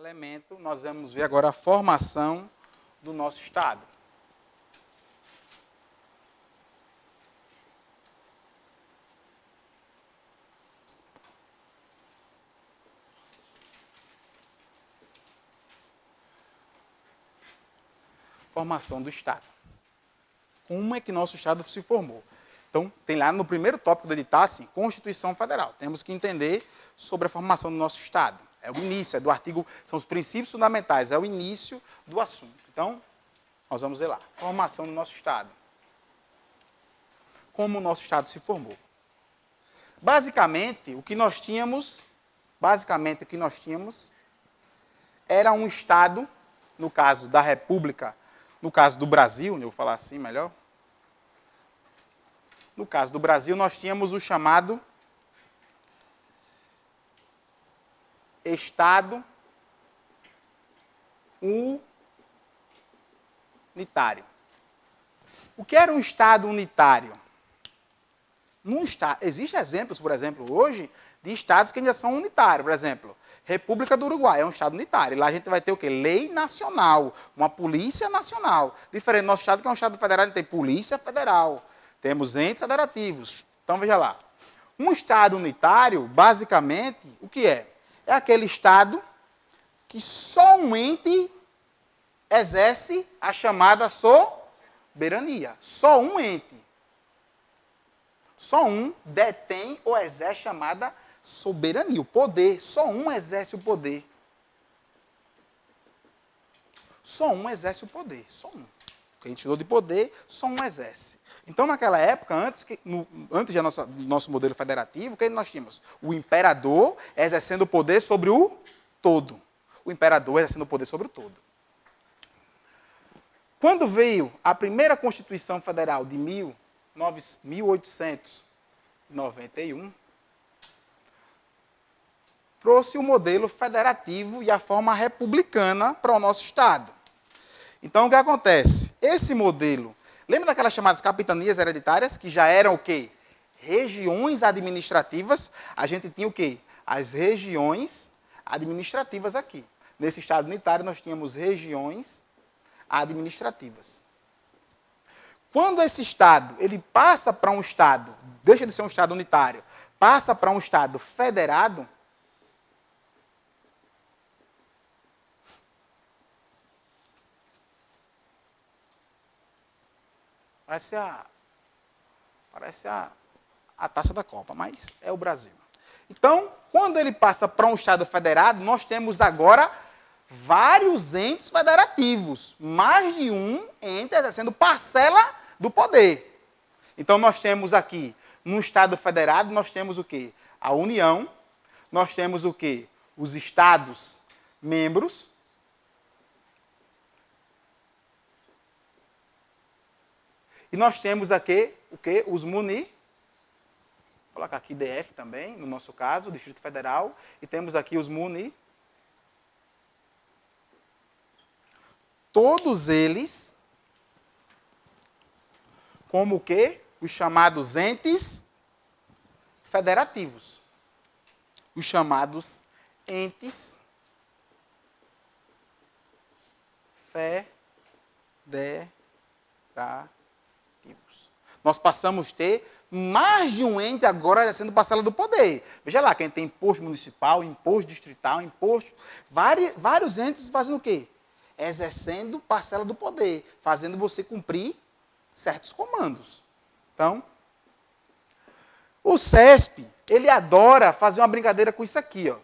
elemento, nós vamos ver agora a formação do nosso Estado. Formação do Estado. Como é que nosso Estado se formou? Então, tem lá no primeiro tópico do edital, assim, Constituição Federal. Temos que entender sobre a formação do nosso Estado. É o início, é do artigo, são os princípios fundamentais, é o início do assunto. Então, nós vamos ver lá. Formação do nosso Estado. Como o nosso Estado se formou. Basicamente, o que nós tínhamos era um Estado, no caso da República, no caso do Brasil, eu vou falar assim melhor. No caso do Brasil, nós tínhamos o chamado Estado unitário. O que era um Estado unitário? Existem exemplos, por exemplo, hoje, de estados que ainda são unitários. Por exemplo, República do Uruguai é um estado unitário. Lá a gente vai ter o quê? Lei nacional, uma polícia nacional. Diferente do nosso estado, que é um estado federal, a gente tem polícia federal. Temos entes federativos. Então, veja lá. Um estado unitário, basicamente, o que é? É aquele estado que só um ente exerce a chamada soberania. Só um ente. Só um detém ou exerce a chamada soberania, o poder. Só um exerce o poder. Só um exerce o poder. Só um. O que a gente chamou de poder, só um exerce. Então, naquela época, antes do nosso modelo federativo, o que nós tínhamos? O imperador exercendo o poder sobre o todo. O imperador exercendo o poder sobre o todo. Quando veio a primeira Constituição Federal de 1891, trouxe o modelo federativo e a forma republicana para o nosso Estado. Então, o que acontece? Esse modelo, lembra daquelas chamadas capitanias hereditárias, que já eram o quê? Regiões administrativas. A gente tinha o quê? As regiões administrativas aqui. Nesse Estado unitário, nós tínhamos regiões administrativas. Quando esse Estado ele passa para um Estado, deixa de ser um Estado unitário, passa para um Estado federado, parece a taça da Copa, mas é o Brasil. Então, quando ele passa para um Estado federado, nós temos agora vários entes federativos, mais de um ente exercendo parcela do poder. Então, nós temos aqui, no Estado federado, nós temos o quê? A União, nós temos o quê? Os Estados membros, e nós temos aqui o quê? Os vou colocar aqui DF também, no nosso caso, o Distrito Federal, e temos aqui os todos eles como o quê? Os chamados entes federativos. Os chamados entes federativos. Nós passamos a ter mais de um ente agora exercendo parcela do poder. Veja lá, quem tem imposto municipal, imposto distrital, imposto... Vários entes fazendo o quê? Exercendo parcela do poder, fazendo você cumprir certos comandos. Então, o CESP, ele adora fazer uma brincadeira com isso aqui, ó.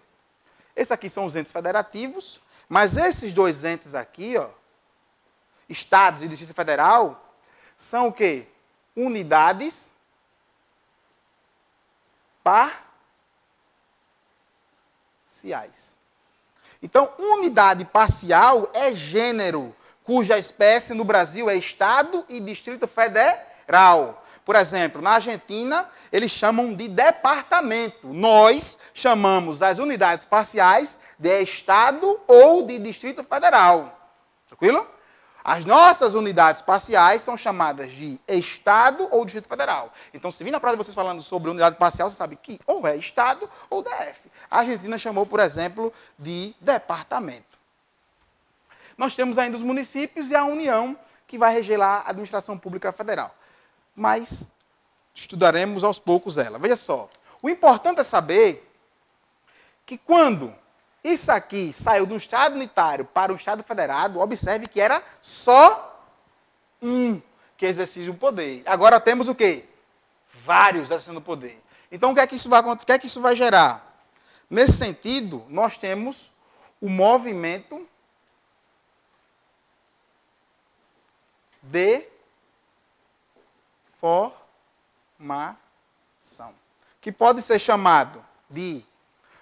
Esses aqui são os entes federativos, mas esses dois entes aqui, ó, Estados e Distrito Federal, são o quê? Unidades parciais. Então, unidade parcial é gênero, cuja espécie no Brasil é Estado e Distrito Federal. Por exemplo, na Argentina, eles chamam de departamento. Nós chamamos as unidades parciais de Estado ou de Distrito Federal. Tranquilo? As nossas unidades parciais são chamadas de Estado ou Distrito Federal. Então, se vir na prova de vocês falando sobre unidade parcial, você sabe que ou é Estado ou DF. A Argentina chamou, por exemplo, de departamento. Nós temos ainda os municípios e a União, que vai reger lá a administração pública federal. Mas estudaremos aos poucos ela. Veja só, o importante é saber que quando isso aqui saiu do Estado unitário para o Estado federado, observe que era só um que exercia o poder. Agora temos o quê? Vários exercendo o poder. Então, o que é que isso vai gerar? Nesse sentido, nós temos o movimento de formação, que pode ser chamado de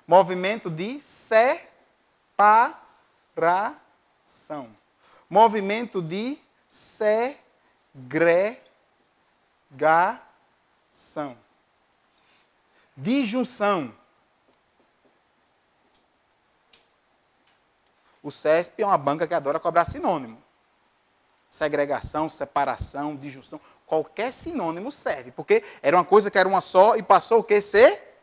movimento de separação, movimento de segregação, disjunção. O CESP é uma banca que adora cobrar sinônimo. Segregação, separação, disjunção, qualquer sinônimo serve, porque era uma coisa que era uma só e passou o quê? Ser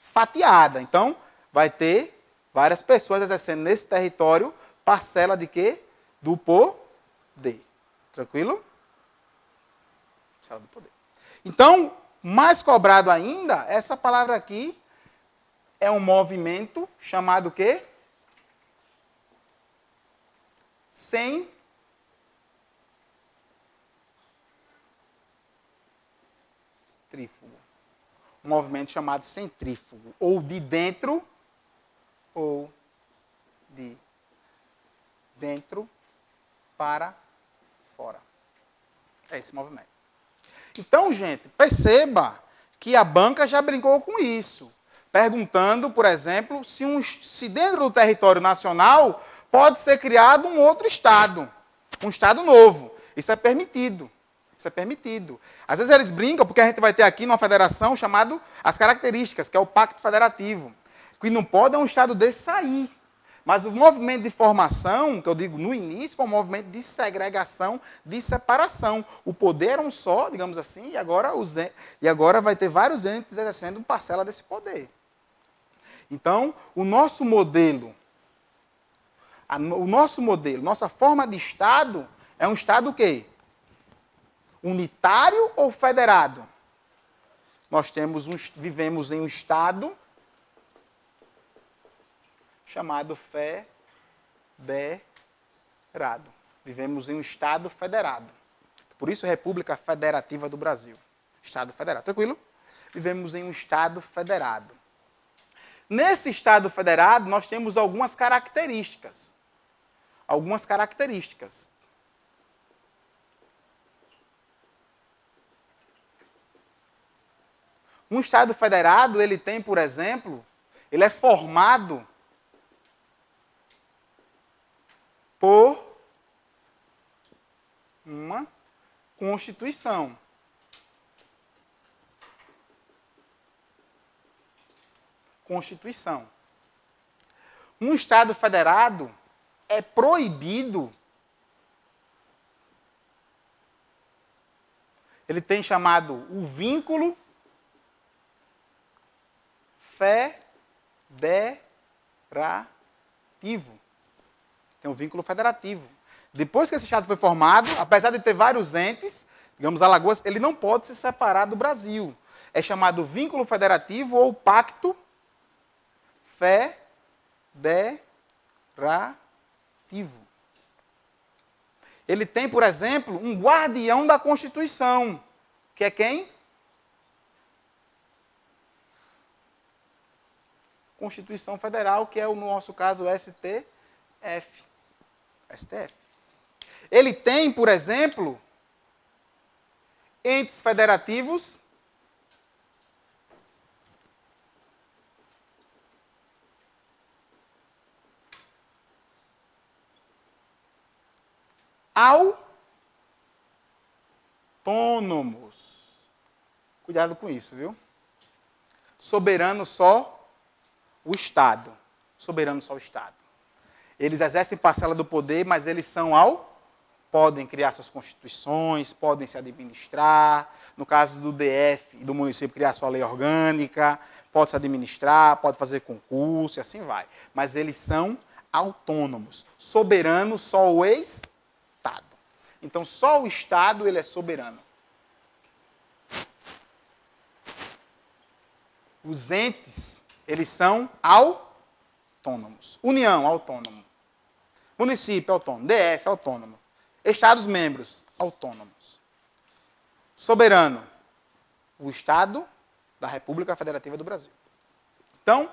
fatiada. Então, vai ter várias pessoas exercendo nesse território parcela de quê? Do poder. Tranquilo? Parcela do poder. Então, mais cobrado ainda, essa palavra aqui é um movimento chamado o quê? Centrífugo. Um movimento chamado centrífugo. Ou de dentro, ou de dentro para fora. É esse movimento. Então, gente, perceba que a banca já brincou com isso. Perguntando, por exemplo, se dentro do território nacional pode ser criado um outro Estado. Um Estado novo. Isso é permitido. Isso é permitido. Às vezes eles brincam, porque a gente vai ter aqui numa federação chamado as características, que é o Pacto Federativo. Que não pode um Estado desse sair. Mas o movimento de formação, que eu digo no início, foi um movimento de segregação, de separação. O poder era um só, digamos assim, e agora vai ter vários entes exercendo parcela desse poder. Então, o nosso modelo, nossa forma de Estado, é um Estado o quê? Unitário ou federado? Nós vivemos em um Estado chamado federado. Vivemos em um Estado federado. Por isso, República Federativa do Brasil. Estado federado. Tranquilo? Vivemos em um Estado federado. Nesse Estado federado, nós temos algumas características. Algumas características. Um Estado federado, ele tem, por exemplo, ele é formado por uma Constituição. Constituição. Um Estado federado é proibido. Ele tem chamado o vínculo federativo. Tem um vínculo federativo. Depois que esse Estado foi formado, apesar de ter vários entes, digamos, Alagoas, ele não pode se separar do Brasil. É chamado vínculo federativo ou pacto federativo. Ele tem, por exemplo, um guardião da Constituição, que é quem? Constituição Federal, que é, no nosso caso, o STF. Ele tem, por exemplo, entes federativos autônomos. Cuidado com isso, viu? Soberano só o Estado. Soberano só o Estado. Eles exercem parcela do poder, mas eles podem criar suas constituições, podem se administrar. No caso do DF e do município, criar sua lei orgânica, pode se administrar, pode fazer concurso e assim vai. Mas eles são autônomos. Soberano só o Estado. Então, só o Estado ele é soberano. Os entes, eles são autônomos. União, autônomo. Município, autônomo. DF, autônomo. Estados-membros, autônomos. Soberano, o Estado da República Federativa do Brasil. Então,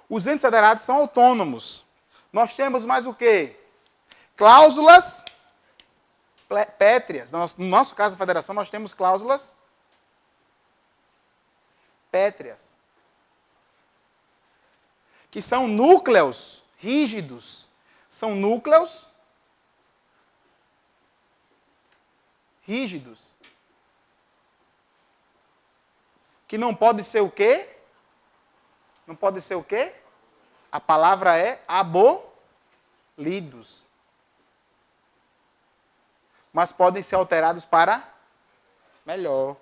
os entes federados são autônomos. Nós temos mais o quê? Cláusulas pétreas. No nosso caso da federação, nós temos cláusulas pétreas. Que são núcleos rígidos. São núcleos rígidos. Que não pode ser o quê? Não pode ser o quê? A palavra é abolidos. Mas podem ser alterados para melhor.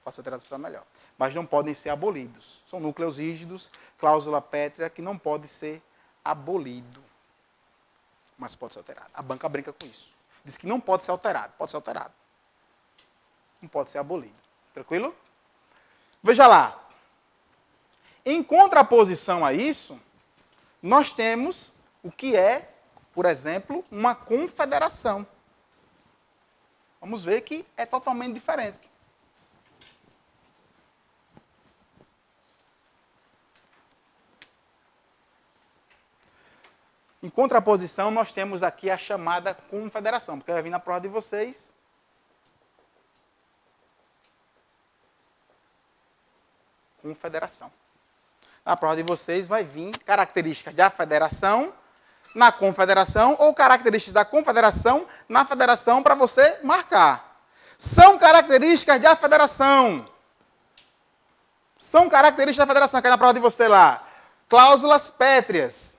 Podem ser alterados para melhor. Mas não podem ser abolidos. São núcleos rígidos, cláusula pétrea, que não pode ser abolido. Mas pode ser alterado. A banca brinca com isso. Diz que não pode ser alterado. Pode ser alterado. Não pode ser abolido. Tranquilo? Veja lá. Em contraposição a isso, nós temos o que é, por exemplo, uma confederação. Vamos ver que é totalmente diferente. Em contraposição, nós temos aqui a chamada confederação, porque vai vir na prova de vocês. Confederação. Na prova de vocês vai vir características da federação na confederação ou características da confederação na federação para você marcar. São características da federação. São características da federação, que é na prova de você lá. Cláusulas pétreas.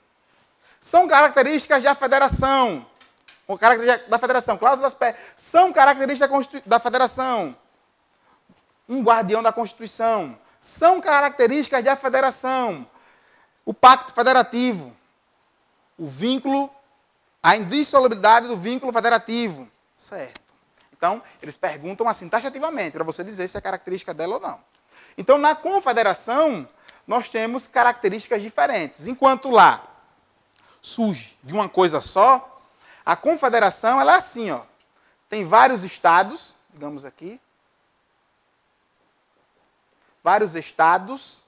São características da federação. Ou características da federação. Cláusulas pétreas. São características da federação. Um guardião da Constituição. São características da federação. O pacto federativo. O vínculo, a indissolubilidade do vínculo federativo. Certo. Então, eles perguntam assim, taxativamente, para você dizer se é característica dela ou não. Então, na confederação, nós temos características diferentes. Enquanto lá surge de uma coisa só, a confederação ela é assim, ó. Tem vários estados, digamos aqui, vários estados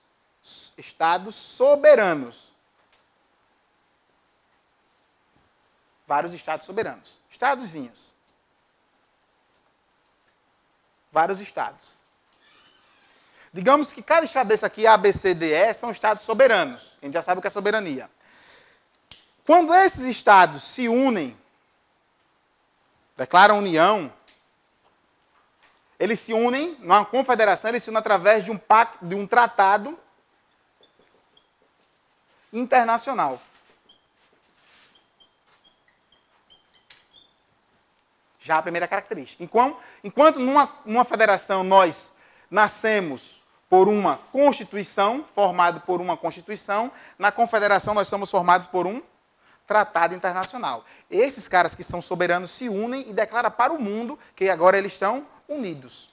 soberanos. Vários estados soberanos. Estadozinhos. Vários estados. Digamos que cada estado desse aqui, A, B, C, D, E, são estados soberanos. A gente já sabe o que é soberania. Quando esses estados se unem, declaram união, eles se unem, numa confederação, eles se unem através de um pacto, de um tratado internacional. Já a primeira característica. Enquanto numa federação nós nascemos por uma Constituição, formado por uma Constituição, na confederação nós somos formados por um tratado internacional. Esses caras que são soberanos se unem e declaram para o mundo que agora eles estão unidos.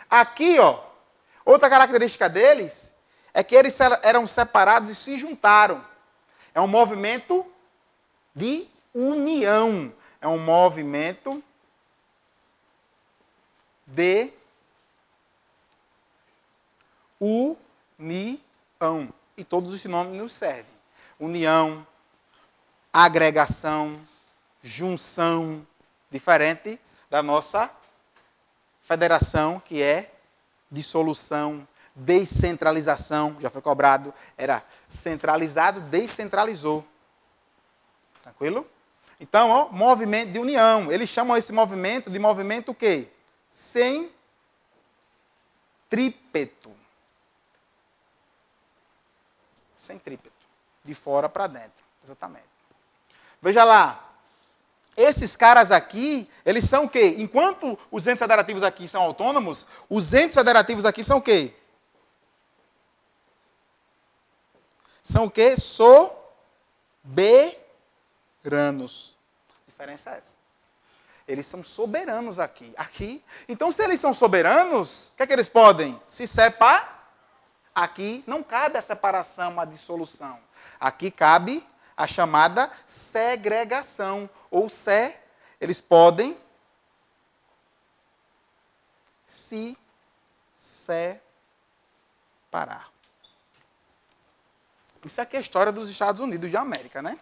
Aqui, ó, outra característica deles é que eles eram separados e se juntaram. É um movimento de união. É um movimento de união. E todos os sinônimos nos servem. União, agregação, junção, diferente da nossa federação, que é dissolução, descentralização, já foi cobrado, era centralizado, descentralizou. Tranquilo? Então, ó, movimento de união. Eles chamam esse movimento de movimento o quê? Centrípeto. Centrípeto. De fora para dentro. Exatamente. Veja lá. Esses caras aqui, eles são o quê? Enquanto os entes federativos aqui são autônomos, os entes federativos aqui são o quê? São o quê? soberanos. A diferença é essa. Eles são soberanos aqui. Então, se eles são soberanos, o que é que eles podem? Se separar. Aqui não cabe a separação, a dissolução. Aqui cabe a chamada segregação. Eles podem se separar. Isso aqui é a história dos Estados Unidos de América, né?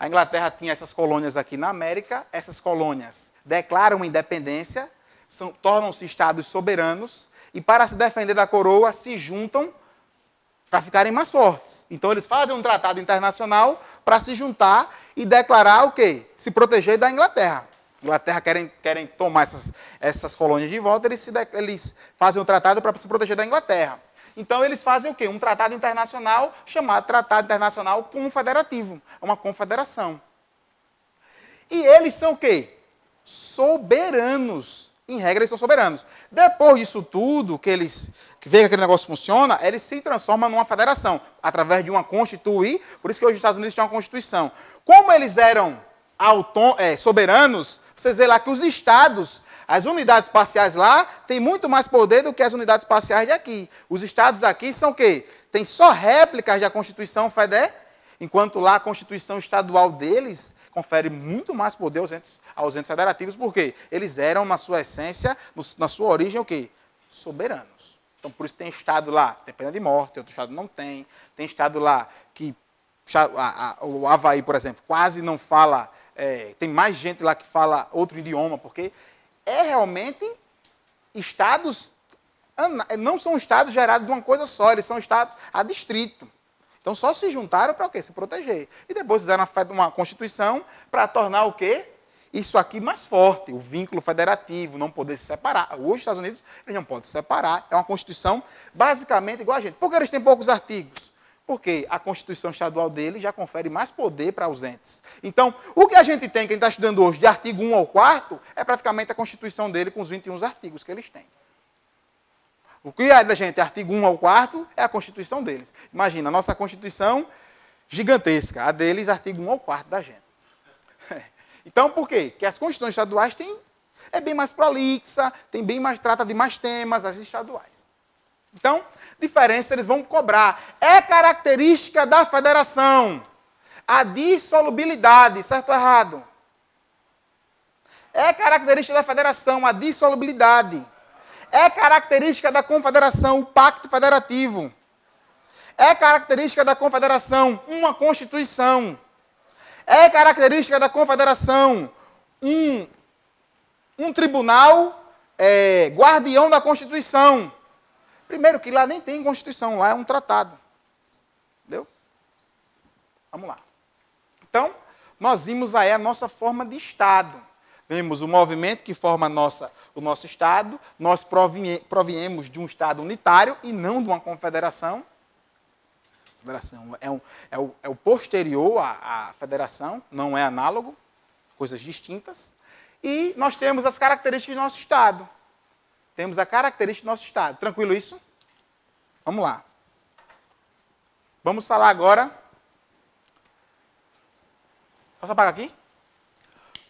A Inglaterra tinha essas colônias aqui na América, essas colônias declaram independência, tornam-se estados soberanos, e para se defender da coroa, se juntam para ficarem mais fortes. Então, eles fazem um tratado internacional para se juntar e declarar o quê? Se proteger da Inglaterra. A Inglaterra querem tomar essas colônias de volta, eles fazem um tratado para se proteger da Inglaterra. Então, eles fazem o quê? Um tratado internacional chamado Tratado Internacional Confederativo. É uma confederação. E eles são o quê? Soberanos. Em regra, eles são soberanos. Depois disso tudo, que vê que aquele negócio funciona, eles se transformam numa federação, através de uma constituir. Por isso que hoje os Estados Unidos têm uma constituição. Como eles eram soberanos, vocês veem lá que os estados, as unidades parciais lá, têm muito mais poder do que as unidades parciais de aqui. Os estados aqui são o quê? Tem só réplicas da Constituição Federal, enquanto lá a Constituição estadual deles confere muito mais poder aos entes federativos, porque eles eram, na sua essência, na sua origem, o quê? Soberanos. Então, por isso tem estado lá, tem pena de morte, outro estado não tem. Tem estado lá que o Havaí, por exemplo, quase não fala, tem mais gente lá que fala outro idioma, porque realmente estados, não são estados gerados de uma coisa só, eles são estados a distrito. Então, só se juntaram para o quê? Se proteger. E depois fizeram uma constituição para tornar o quê? Isso aqui mais forte, o vínculo federativo, não poder se separar. Hoje, os Estados Unidos, eles não podem se separar. É uma constituição basicamente igual a gente. Por que eles têm poucos artigos? Porque a Constituição estadual deles já confere mais poder para os entes. Então, o que a gente tem, quem está estudando hoje, de artigo 1 ao 4, é praticamente a Constituição dele com os 21 artigos que eles têm. O que é da gente, artigo 1 ao 4, é a Constituição deles. Imagina, a nossa Constituição gigantesca, a deles, artigo 1 ao 4 da gente. Então, por quê? Porque as Constituições estaduais é bem mais prolixa, trata de mais temas, as estaduais. Então, diferença eles vão cobrar. É característica da federação a dissolubilidade, certo ou errado? É característica da federação a dissolubilidade. É característica da confederação o pacto federativo. É característica da confederação uma constituição. É característica da confederação um tribunal guardião da Constituição. Primeiro que lá nem tem Constituição, lá é um tratado. Entendeu? Vamos lá. Então, nós vimos aí a nossa forma de Estado. Vemos o movimento que forma o nosso Estado. Nós proviemos de um Estado unitário e não de uma confederação. A federação é o posterior à federação, não é análogo, coisas distintas. E nós temos as características do nosso Estado. Temos a característica do nosso Estado. Tranquilo isso? Vamos lá. Vamos falar agora. Posso apagar aqui?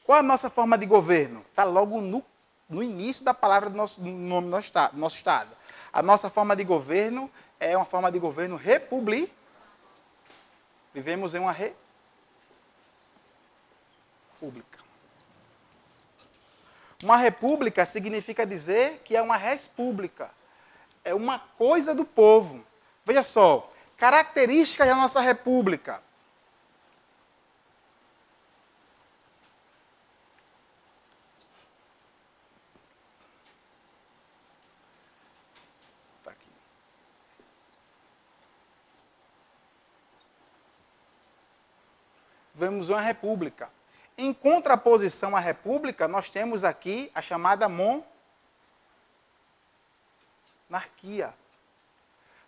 Qual é a nossa forma de governo? Está logo no início da palavra do nome do nosso Estado. A nossa forma de governo é uma forma de governo república. Vivemos em uma república. Uma república significa dizer que é uma república. É uma coisa do povo. Veja só, características da nossa república. Tá aqui. Vemos uma república. Em contraposição à república, nós temos aqui a chamada monarquia.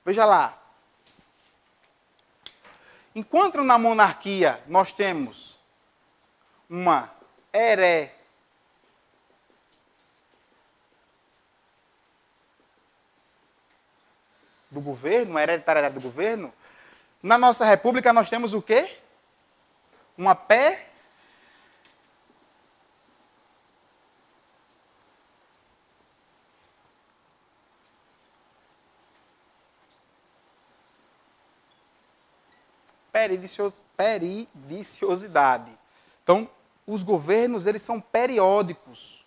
Veja lá. Enquanto na monarquia nós temos uma do governo, uma hereditariedade do governo, na nossa república nós temos o quê? Uma peridiciosidade. Então, os governos, eles são periódicos.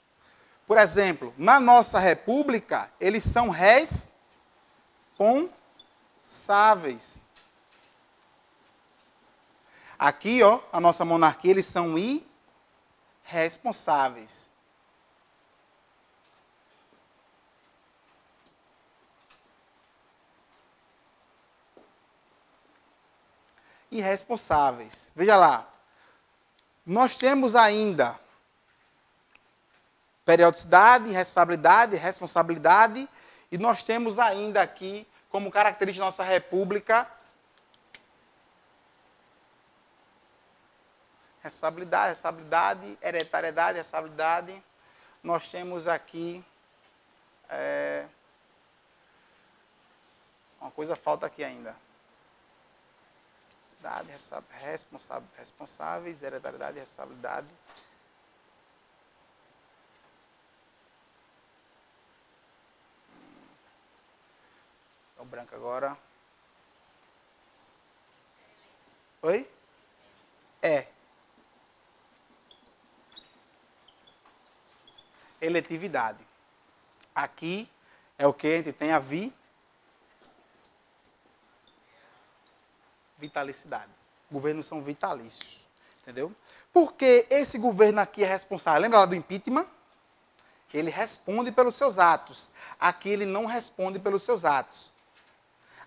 Por exemplo, na nossa república, eles são responsáveis. Aqui, ó, a nossa monarquia, eles são irresponsáveis. Irresponsáveis. Veja lá. Nós temos ainda periodicidade, responsabilidade, e nós temos ainda aqui, como característica da nossa república, responsabilidade, hereditariedade, responsabilidade. Nós temos aqui uma coisa falta aqui ainda. Responsáveis, hereditariedade, responsabilidade. É o branco agora. Oi? Eletividade. Aqui é o que a gente tem a vitalicidade. Governos são vitalícios. Entendeu? Porque esse governo aqui é responsável. Lembra lá do impeachment? Ele responde pelos seus atos. Aqui ele não responde pelos seus atos.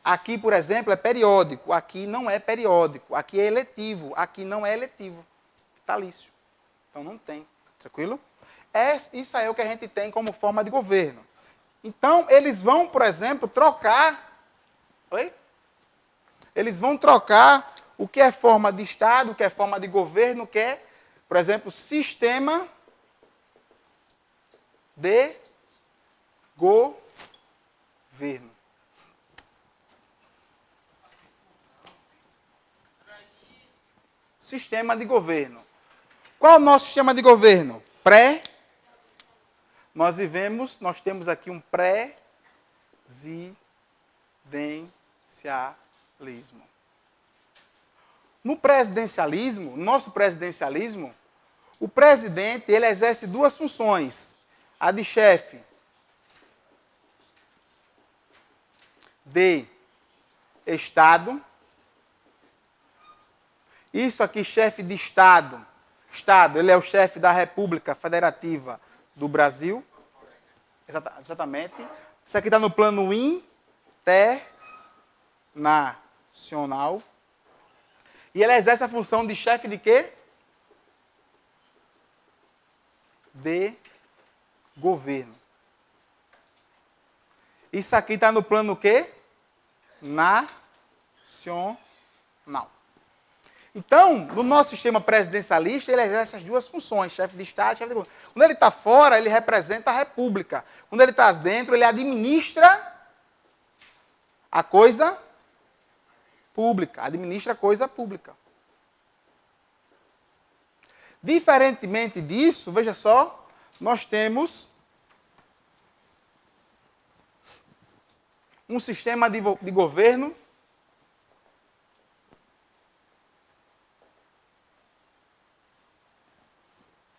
Aqui, por exemplo, é periódico. Aqui não é periódico. Aqui é eletivo. Aqui não é eletivo. Vitalício. Então não tem. Tranquilo? Isso aí é o que a gente tem como forma de governo. Então, eles vão, por exemplo, trocar. Oi? Eles vão trocar o que é forma de Estado, o que é forma de governo, o que é, por exemplo, sistema de governo. Sistema de governo. Qual é o nosso sistema de governo? Nós temos aqui um presidencialismo. No presidencialismo, nosso presidencialismo, o presidente, ele exerce duas funções. A de chefe de Estado. Isso aqui, chefe de Estado. Estado, ele é o chefe da República Federativa do Brasil. Exatamente. Isso aqui está no plano internacional. E ele exerce a função de chefe de quê? De governo. Isso aqui está no plano quê? Nacional. Então, no nosso sistema presidencialista, ele exerce as duas funções, chefe de Estado e chefe de governo. Quando ele está fora, ele representa a República. Quando ele está dentro, ele administra a coisa pública. Administra a coisa pública. Diferentemente disso, veja só, nós temos um sistema de governo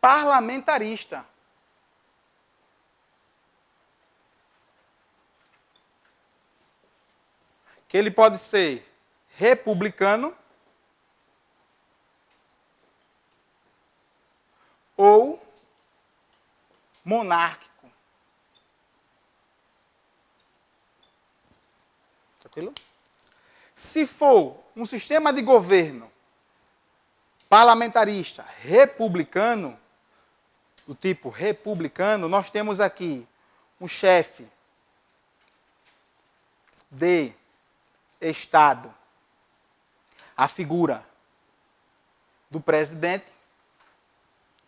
parlamentarista. Que ele pode ser republicano ou monárquico. Tranquilo? Se for um sistema de governo parlamentarista republicano, do tipo republicano, nós temos aqui um chefe de Estado, a figura do presidente.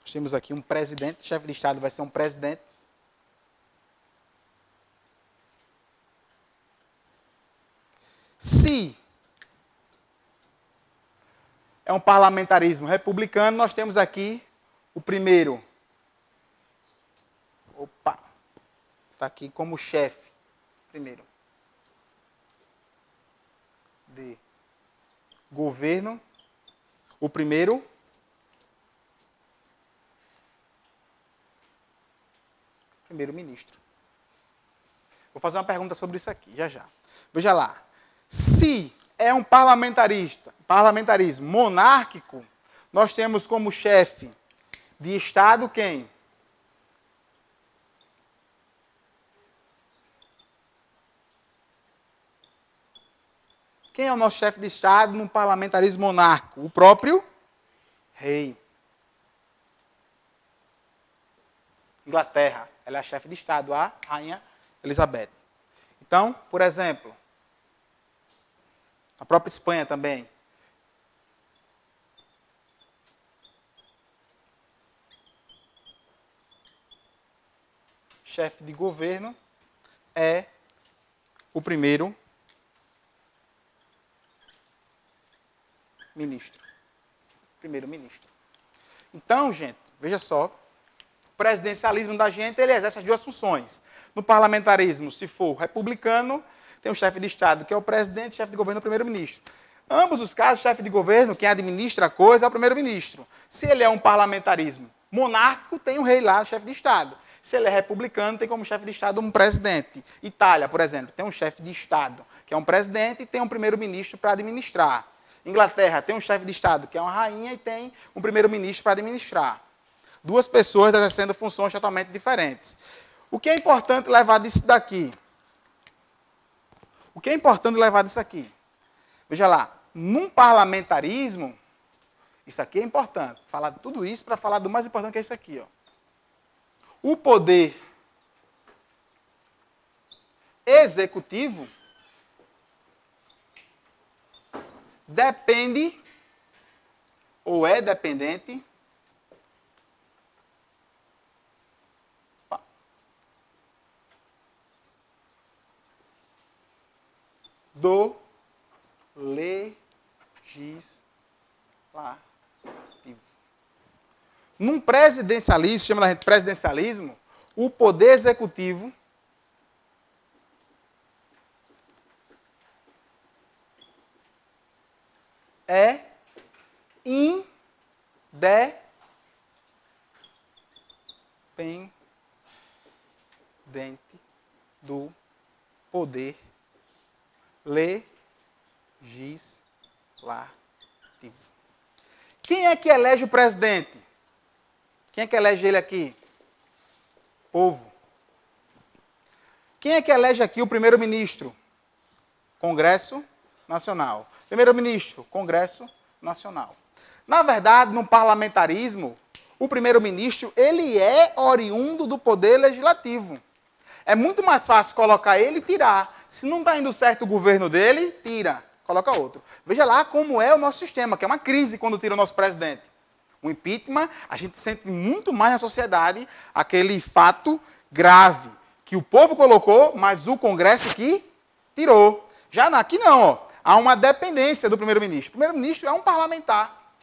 Nós temos aqui um presidente, chefe de Estado vai ser um presidente. Se é um parlamentarismo republicano, nós temos aqui o primeiro. Está aqui como chefe. Primeiro. De governo, o primeiro-ministro. Vou fazer uma pergunta sobre isso aqui, já já. Veja lá. Se é um parlamentarismo monárquico, nós temos como chefe de Estado quem? Quem é o nosso chefe de Estado no parlamentarismo monárquico? O próprio rei. Inglaterra, ela é a chefe de Estado, a rainha Elizabeth. Então, por exemplo, a própria Espanha também. Chefe de governo é o primeiro-ministro. Então, gente, veja só, o presidencialismo da gente, ele exerce as duas funções. No parlamentarismo, se for republicano, tem o chefe de Estado, que é o presidente, chefe de governo é o primeiro-ministro. Ambos os casos, chefe de governo, quem administra a coisa é o primeiro-ministro. Se ele é um parlamentarismo monárquico, tem o rei lá, chefe de Estado. Se ele é republicano, tem como chefe de Estado um presidente. Itália, por exemplo, tem um chefe de Estado, que é um presidente, e tem um primeiro-ministro para administrar. Inglaterra tem um chefe de Estado, que é uma rainha, e tem um primeiro-ministro para administrar. Duas pessoas exercendo funções totalmente diferentes. O que é importante levar disso daqui? O que é importante levar disso aqui? Veja lá, num parlamentarismo, isso aqui é importante. Falar de tudo isso para falar do mais importante que é isso aqui. Ó. O poder executivo depende ou é dependente do legislativo. Num presidencialismo, chama da gente presidencialismo, o poder executivo é independente do poder legislativo. Quem é que elege o presidente? Quem é que elege ele aqui? Povo. Quem é que elege aqui o primeiro-ministro? Congresso Nacional. Primeiro-ministro, Congresso Nacional. Na verdade, no parlamentarismo, o primeiro-ministro, ele é oriundo do poder legislativo. É muito mais fácil colocar ele e tirar. Se não está indo certo o governo dele, tira. Coloca outro. Veja lá como é o nosso sistema, que é uma crise quando tira o nosso presidente. O impeachment, a gente sente muito mais na sociedade aquele fato grave, que o povo colocou, mas o Congresso que tirou. Já aqui não, ó. Há uma dependência do primeiro-ministro. O primeiro-ministro é um parlamentar.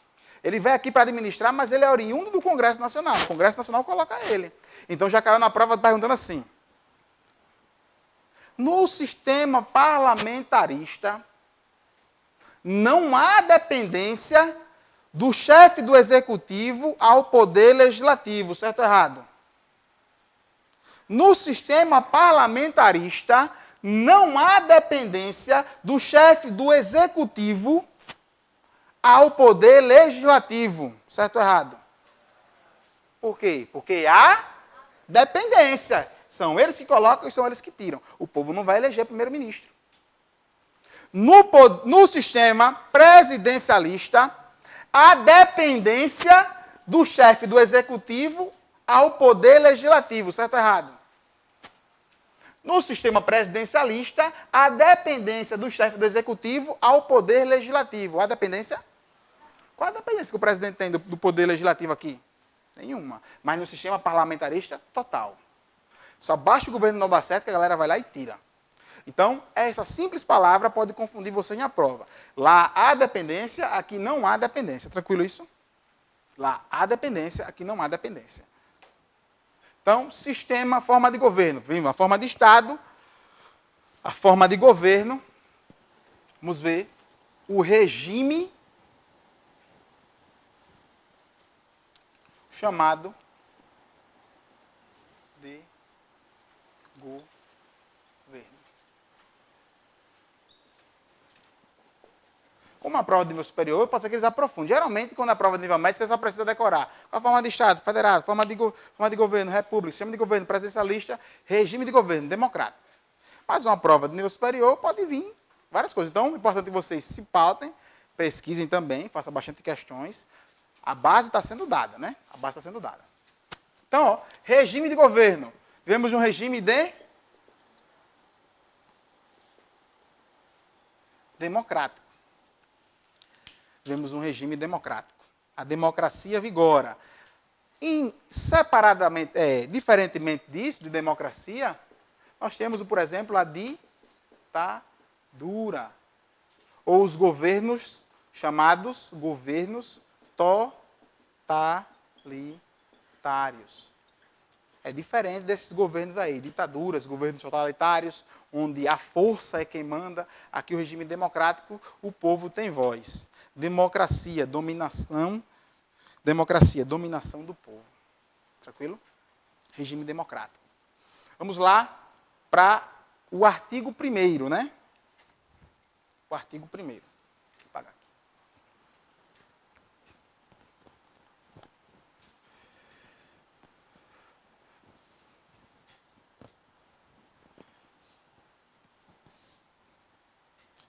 Ele vem aqui para administrar, mas ele é oriundo do Congresso Nacional. O Congresso Nacional coloca ele. Então já caiu na prova perguntando assim. No sistema parlamentarista, não há dependência do chefe do executivo ao poder legislativo, certo ou errado? No sistema parlamentarista, não há dependência do chefe do executivo ao poder legislativo, certo ou errado? Por quê? Porque há dependência. São eles que colocam e são eles que tiram. O povo não vai eleger primeiro-ministro. No sistema presidencialista, há dependência do chefe do executivo ao poder legislativo, certo ou errado? No sistema presidencialista, há dependência do chefe do executivo ao poder legislativo. Há dependência? Qual a dependência que o presidente tem do poder legislativo aqui? Nenhuma. Mas no sistema parlamentarista, total. Só baixa o governo não dá certo que a galera vai lá e tira. Então, essa simples palavra pode confundir você na prova. Lá há dependência, aqui não há dependência. Tranquilo isso? Lá há dependência, aqui não há dependência. Então, sistema, forma de governo. Vimos a forma de Estado, a forma de governo. Vamos ver o regime chamado de governo. Como a prova de nível superior, pode ser que eles aprofundem. Geralmente, quando a prova de nível médio, você só precisa decorar qual a forma de Estado, federado, forma de governo, república, sistema de governo, presidencialista, regime de governo, democrático. Mas uma prova de nível superior pode vir várias coisas. Então, é importante que vocês se pautem, pesquisem também, façam bastante questões. A base está sendo dada, né? A base está sendo dada. Então, ó, regime de governo. Vemos um regime democrático. Vemos um regime democrático. A democracia vigora. Diferentemente disso, de democracia, nós temos, por exemplo, a ditadura. Ou os governos chamados governos totalitários. É diferente desses governos aí, ditaduras, governos totalitários, onde a força é quem manda. Aqui o regime democrático, o povo tem voz. Democracia, dominação do povo. Tranquilo? Regime democrático. Vamos lá para o artigo 1º, né? O artigo 1º. Vou apagar aqui.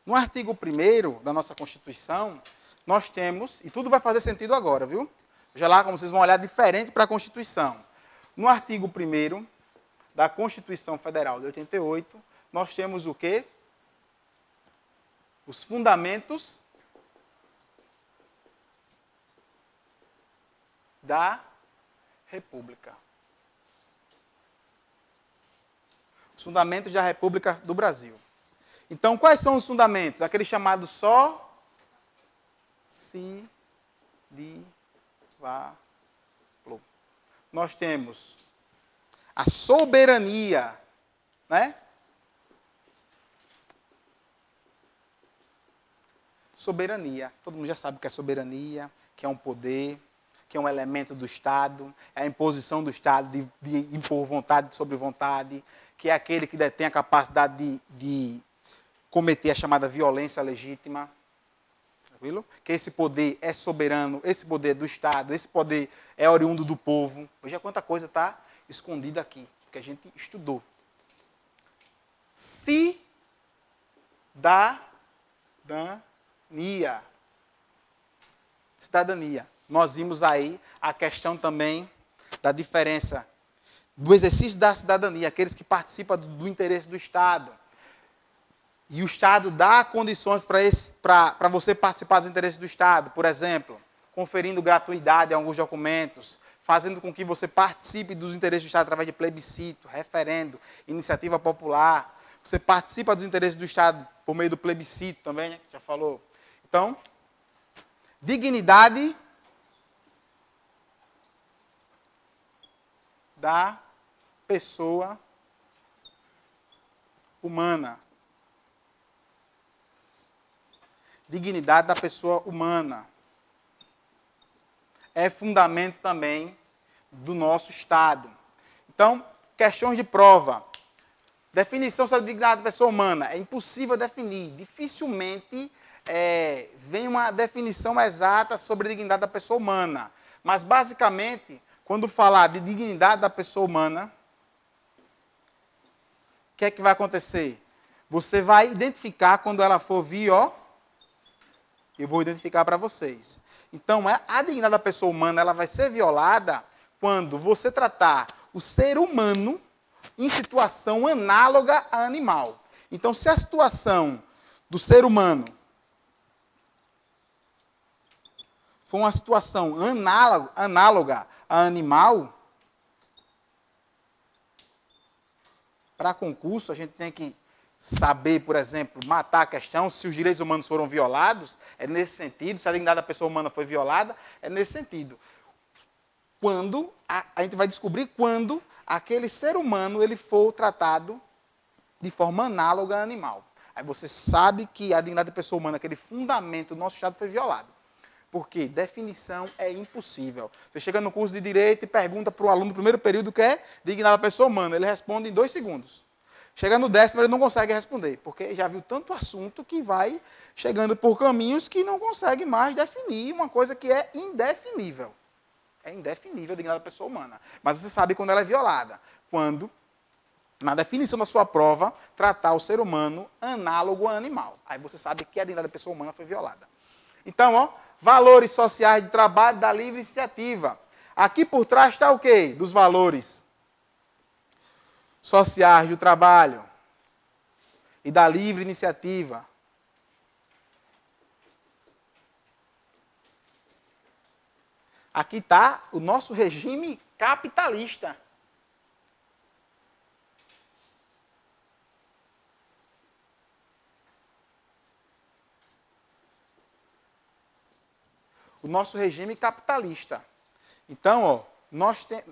No artigo 1º da nossa Constituição, nós temos, e tudo vai fazer sentido agora, viu? Veja lá como vocês vão olhar diferente para a Constituição. No artigo 1º da Constituição Federal de 88, nós temos o quê? Os fundamentos da República. Os fundamentos da República do Brasil. Então, quais são os fundamentos? Aquele chamado só se de valor. Nós temos a soberania, né? Soberania. Todo mundo já sabe o que é soberania, que é um poder, que é um elemento do Estado, é a imposição do Estado de impor vontade sobre vontade, que é aquele que detém a capacidade de cometer a chamada violência legítima. Tranquilo? Que esse poder é soberano, esse poder é do Estado, esse poder é oriundo do povo. Veja quanta coisa está escondida aqui, que a gente estudou. Cidadania. Nós vimos aí a questão também da diferença do exercício da cidadania, aqueles que participam do interesse do Estado. E o Estado dá condições para você participar dos interesses do Estado. Por exemplo, conferindo gratuidade a alguns documentos, fazendo com que você participe dos interesses do Estado através de plebiscito, referendo, iniciativa popular. Você participa dos interesses do Estado por meio do plebiscito também, né? Já falou. Então, dignidade da pessoa humana. Dignidade da pessoa humana. É fundamento também do nosso Estado. Então, questões de prova. Definição sobre a dignidade da pessoa humana. É impossível definir. Dificilmente vem uma definição exata sobre a dignidade da pessoa humana. Mas, basicamente, quando falar de dignidade da pessoa humana, o que é que vai acontecer? Você vai identificar quando ela for eu vou identificar para vocês. Então, a dignidade da pessoa humana ela vai ser violada quando você tratar o ser humano em situação análoga a animal. Então, se a situação do ser humano for uma situação análoga a animal, para concurso, a gente tem que saber, por exemplo, matar a questão, se os direitos humanos foram violados, é nesse sentido, se a dignidade da pessoa humana foi violada, é nesse sentido. Quando, a gente vai descobrir quando aquele ser humano ele for tratado de forma análoga a animal. Aí você sabe que a dignidade da pessoa humana, aquele fundamento do nosso Estado, foi violado. Porque definição é impossível. Você chega no curso de Direito e pergunta para o aluno do primeiro período o que é dignidade da pessoa humana. Ele responde em 2 segundos. Chega no 10º, ele não consegue responder, porque já viu tanto assunto que vai chegando por caminhos que não consegue mais definir uma coisa que é indefinível. É indefinível a dignidade da pessoa humana. Mas você sabe quando ela é violada. Quando, na definição da sua prova, tratar o ser humano análogo a animal. Aí você sabe que a dignidade da pessoa humana foi violada. Então, ó, valores sociais de trabalho da livre iniciativa. Aqui por trás está o quê? Dos valores sociais do trabalho e da livre iniciativa. Aqui está o nosso regime capitalista. O nosso regime capitalista. Então, ó, nós temos...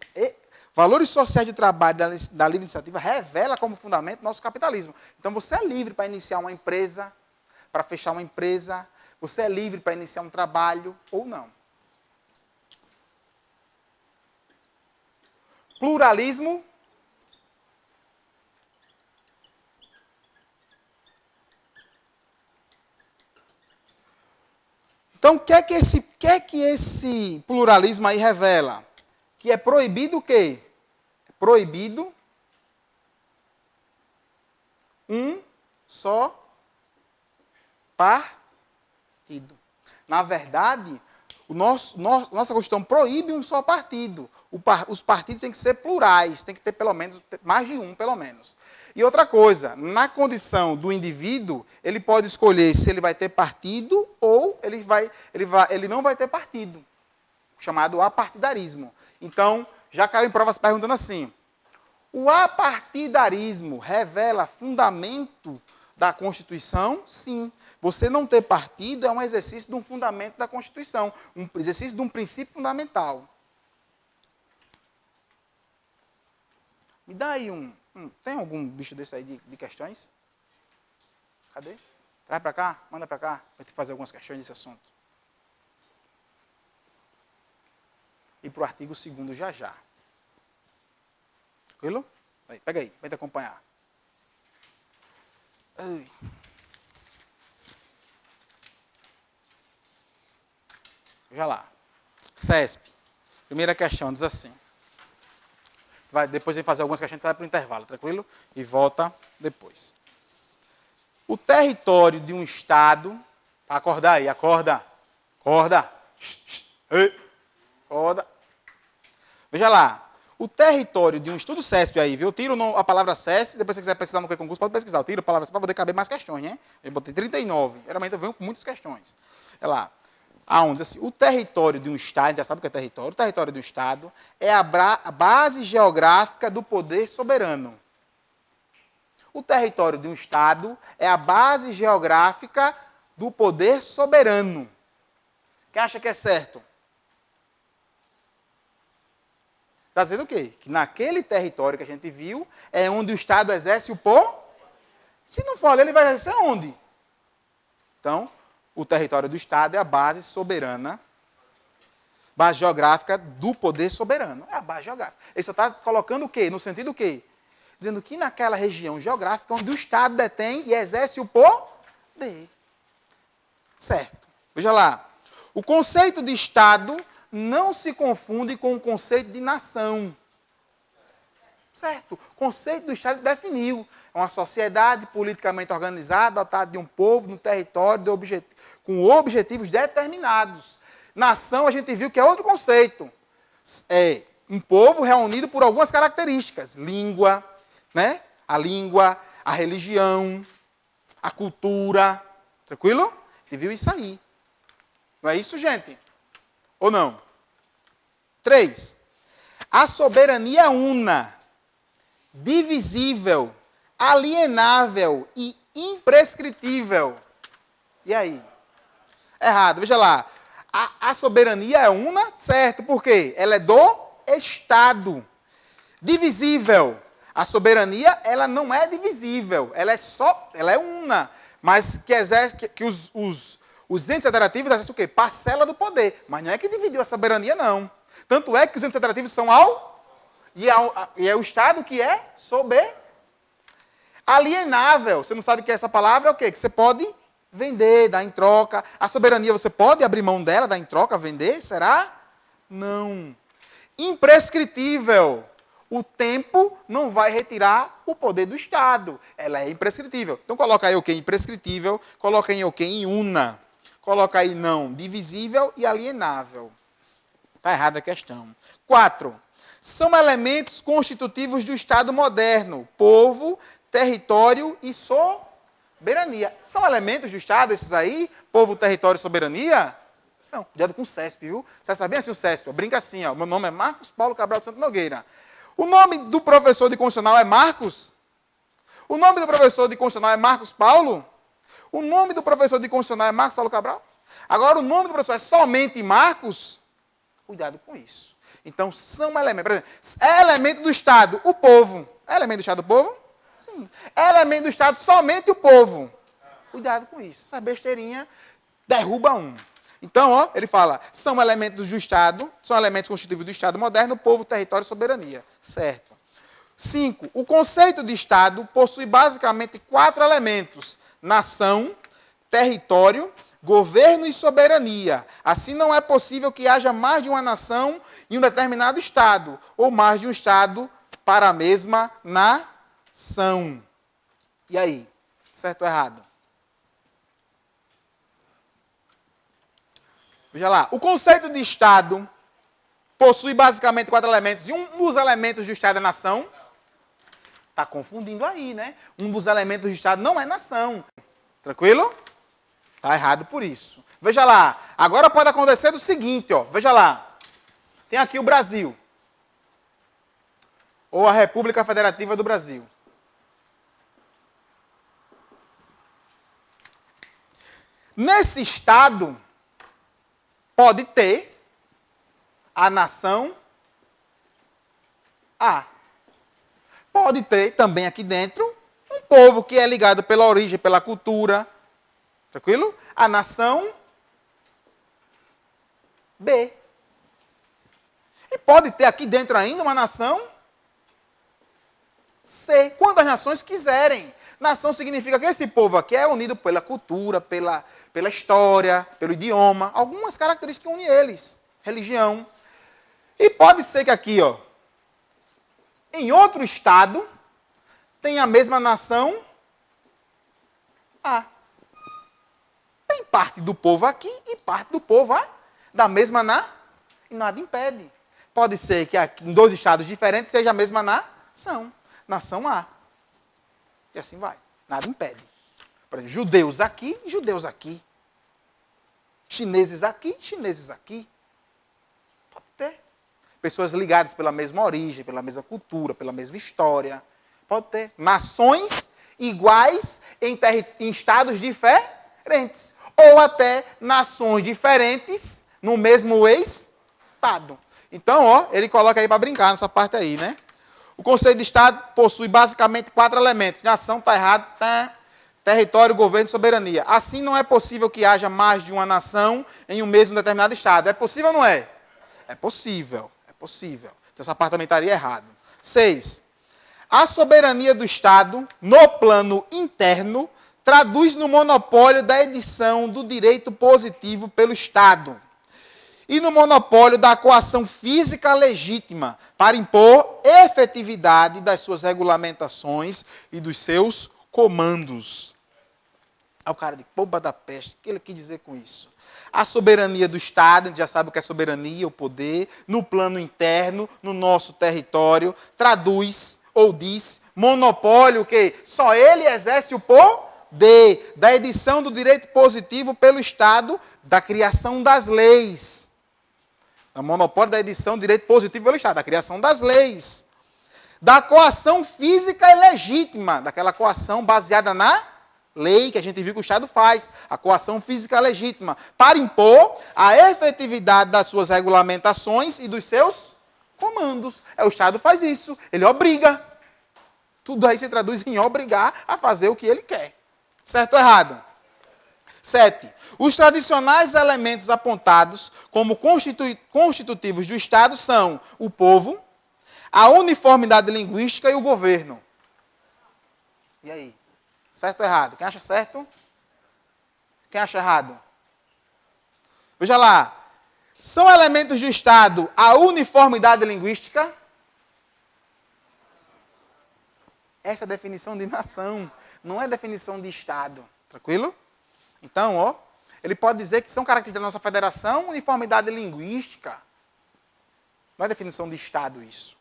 Valores sociais de trabalho da livre iniciativa revela como fundamento nosso capitalismo. Então você é livre para iniciar uma empresa, para fechar uma empresa, você é livre para iniciar um trabalho ou não. Pluralismo. Então o que é que esse pluralismo aí revela? Que é proibido o quê? É proibido um só partido. Na verdade, nossa Constituição proíbe um só partido. Os partidos têm que ser plurais, tem que ter pelo menos mais de um, pelo menos. E outra coisa, na condição do indivíduo, ele pode escolher se ele vai ter partido ou ele não vai ter partido. Chamado apartidarismo. Então, já caiu em provas perguntando assim, o apartidarismo revela fundamento da Constituição? Sim. Você não ter partido é um exercício de um fundamento da Constituição, um exercício de um princípio fundamental. Me dá aí tem algum bicho desse aí de questões? Cadê? Traz para cá, manda para cá, para te fazer algumas questões desse assunto. E para o artigo 2º já. Tranquilo? Aí, pega aí, vem te acompanhar. Ai. Veja lá. CESP. Primeira questão diz assim. Depois de fazer algumas questões, você vai para o intervalo, tranquilo? E volta depois. O território de um Estado... Acordar aí, acorda. Acorda. Acorda. Veja lá. O território de um estudo CESP aí, viu? Eu tiro a palavra CESP, depois se você quiser pesquisar no concurso, pode pesquisar. Eu tiro a palavra CESP para poder caber mais questões, né? Eu botei 39. Geralmente eu venho com muitas questões. Olha lá. Diz assim, o território de um Estado, já sabe o que é território? O território do Estado é a base geográfica do poder soberano. O território de um Estado é a base geográfica do poder soberano. Quem acha que é certo? Está dizendo o quê? Que naquele território que a gente viu, é onde o Estado exerce o poder. Se não for ali, ele vai exercer onde? Então, o território do Estado é a base soberana, base geográfica do poder soberano. É a base geográfica. Ele só está colocando o quê? No sentido o quê? Dizendo que naquela região geográfica onde o Estado detém e exerce o poder. Certo. Veja lá. O conceito de Estado não se confunde com o conceito de nação. Certo? O conceito do Estado definiu. É uma sociedade politicamente organizada, dotada de um povo, no território, com objetivos determinados. Nação, a gente viu que é outro conceito. É um povo reunido por algumas características. Língua, né? A língua, a religião, a cultura. Tranquilo? A gente viu isso aí. Não é isso, gente? Ou não? 3. A soberania una, divisível, alienável e imprescritível. E aí? Errado, veja lá. A soberania é una, certo, por quê? Ela é do Estado. Divisível, A soberania, ela não é divisível, ela é una, mas que os entes federativos exercem o quê? Parcela do poder, mas não é que dividiu a soberania, não. Tanto é que os entes federativos são e é o Estado que é alienável. Você não sabe o que é essa palavra? É o quê? Que você pode vender, dar em troca. A soberania você pode abrir mão dela, dar em troca, vender? Será? Não. Imprescritível. O tempo não vai retirar o poder do Estado. Ela é imprescritível. Então coloca aí o que? Imprescritível. Coloca aí o que? Em una. Coloca aí não. Divisível e alienável. Está errada a questão. 4. São elementos constitutivos do Estado moderno. Povo, território e soberania. São elementos do Estado esses aí? Povo, território e soberania? Não. Cuidado com o CESP, viu? Você sabe bem assim o CESP? Brinca assim, ó. Meu nome é Marcos Paulo Cabral Santo Nogueira. O nome do professor de constitucional é Marcos? O nome do professor de constitucional é Marcos Paulo? O nome do professor de constitucional é Marcos Paulo Cabral? Agora, o nome do professor é somente Marcos? Cuidado com isso. Então, são elementos. Por exemplo, é elemento do Estado o povo. É elemento do Estado o povo? Sim. É elemento do Estado somente o povo? Cuidado com isso. Essa besteirinha derruba um. Então, ó, ele fala, são elementos do Estado, são elementos constitutivos do Estado moderno, povo, território e soberania. Certo. 5. O conceito de Estado possui basicamente 4 elementos. Nação, território, governo e soberania. Assim, não é possível que haja mais de uma nação em um determinado Estado, ou mais de um Estado para a mesma nação. E aí? Certo ou errado? Veja lá, o conceito de Estado possui basicamente 4 elementos, e um dos elementos do Estado é nação. Está confundindo aí, né? Um dos elementos do Estado não é nação. Tranquilo? Está errado por isso. Veja lá, agora pode acontecer do seguinte, ó. Veja lá, tem aqui o Brasil, ou a República Federativa do Brasil. Nesse Estado, pode ter a nação A. Pode ter também aqui dentro um povo que é ligado pela origem, pela cultura. Tranquilo? A nação B. E pode ter aqui dentro ainda uma nação C. Quantas nações quiserem. Nação significa que esse povo aqui é unido pela cultura, pela história, pelo idioma, algumas características que unem eles, religião. E pode ser que aqui, ó, em outro estado, tenha a mesma nação A. Tem parte do povo aqui e parte do povo da mesma e nada impede. Pode ser que aqui, em 2 estados diferentes seja a mesma nação. Nação A. E assim vai. Nada impede. Por exemplo, judeus aqui e judeus aqui. Chineses aqui, chineses aqui. Pode ter. Pessoas ligadas pela mesma origem, pela mesma cultura, pela mesma história. Pode ter. Nações iguais em estados diferentes. Ou até nações diferentes no mesmo estado. Então, ó, ele coloca aí para brincar nessa parte aí, né? O conceito de Estado possui basicamente 4 elementos. Nação, está errado, tá? Território, governo e soberania. Assim, não é possível que haja mais de uma nação em um mesmo determinado Estado. É possível ou não é? É possível. É possível. Então, essa parte também estaria errada. 6. A soberania do Estado, no plano interno, traduz no monopólio da edição do direito positivo pelo Estado e no monopólio da coação física legítima para impor efetividade das suas regulamentações e dos seus comandos. Aí o cara de pomba da peste, o que ele quis dizer com isso? A soberania do Estado, a gente já sabe o que é soberania, o poder, no plano interno, no nosso território, traduz ou diz monopólio que só ele exerce o poder da edição do direito positivo pelo Estado, da criação das leis. O monopólio da edição do direito positivo pelo Estado, da criação das leis. Da coação física e legítima, daquela coação baseada na lei que a gente viu que o Estado faz, a coação física legítima, para impor a efetividade das suas regulamentações e dos seus comandos. O Estado faz isso, ele obriga. Tudo aí se traduz em obrigar a fazer o que ele quer. Certo ou errado? 7. Os tradicionais elementos apontados como constitutivos do Estado são o povo, a uniformidade linguística e o governo. E aí? Certo ou errado? Quem acha certo? Quem acha errado? Veja lá. São elementos do Estado a uniformidade linguística? Essa é a definição de nação, não é definição de Estado. Tranquilo? Então, ó, ele pode dizer que são características da nossa federação, uniformidade linguística. Não é definição de Estado isso.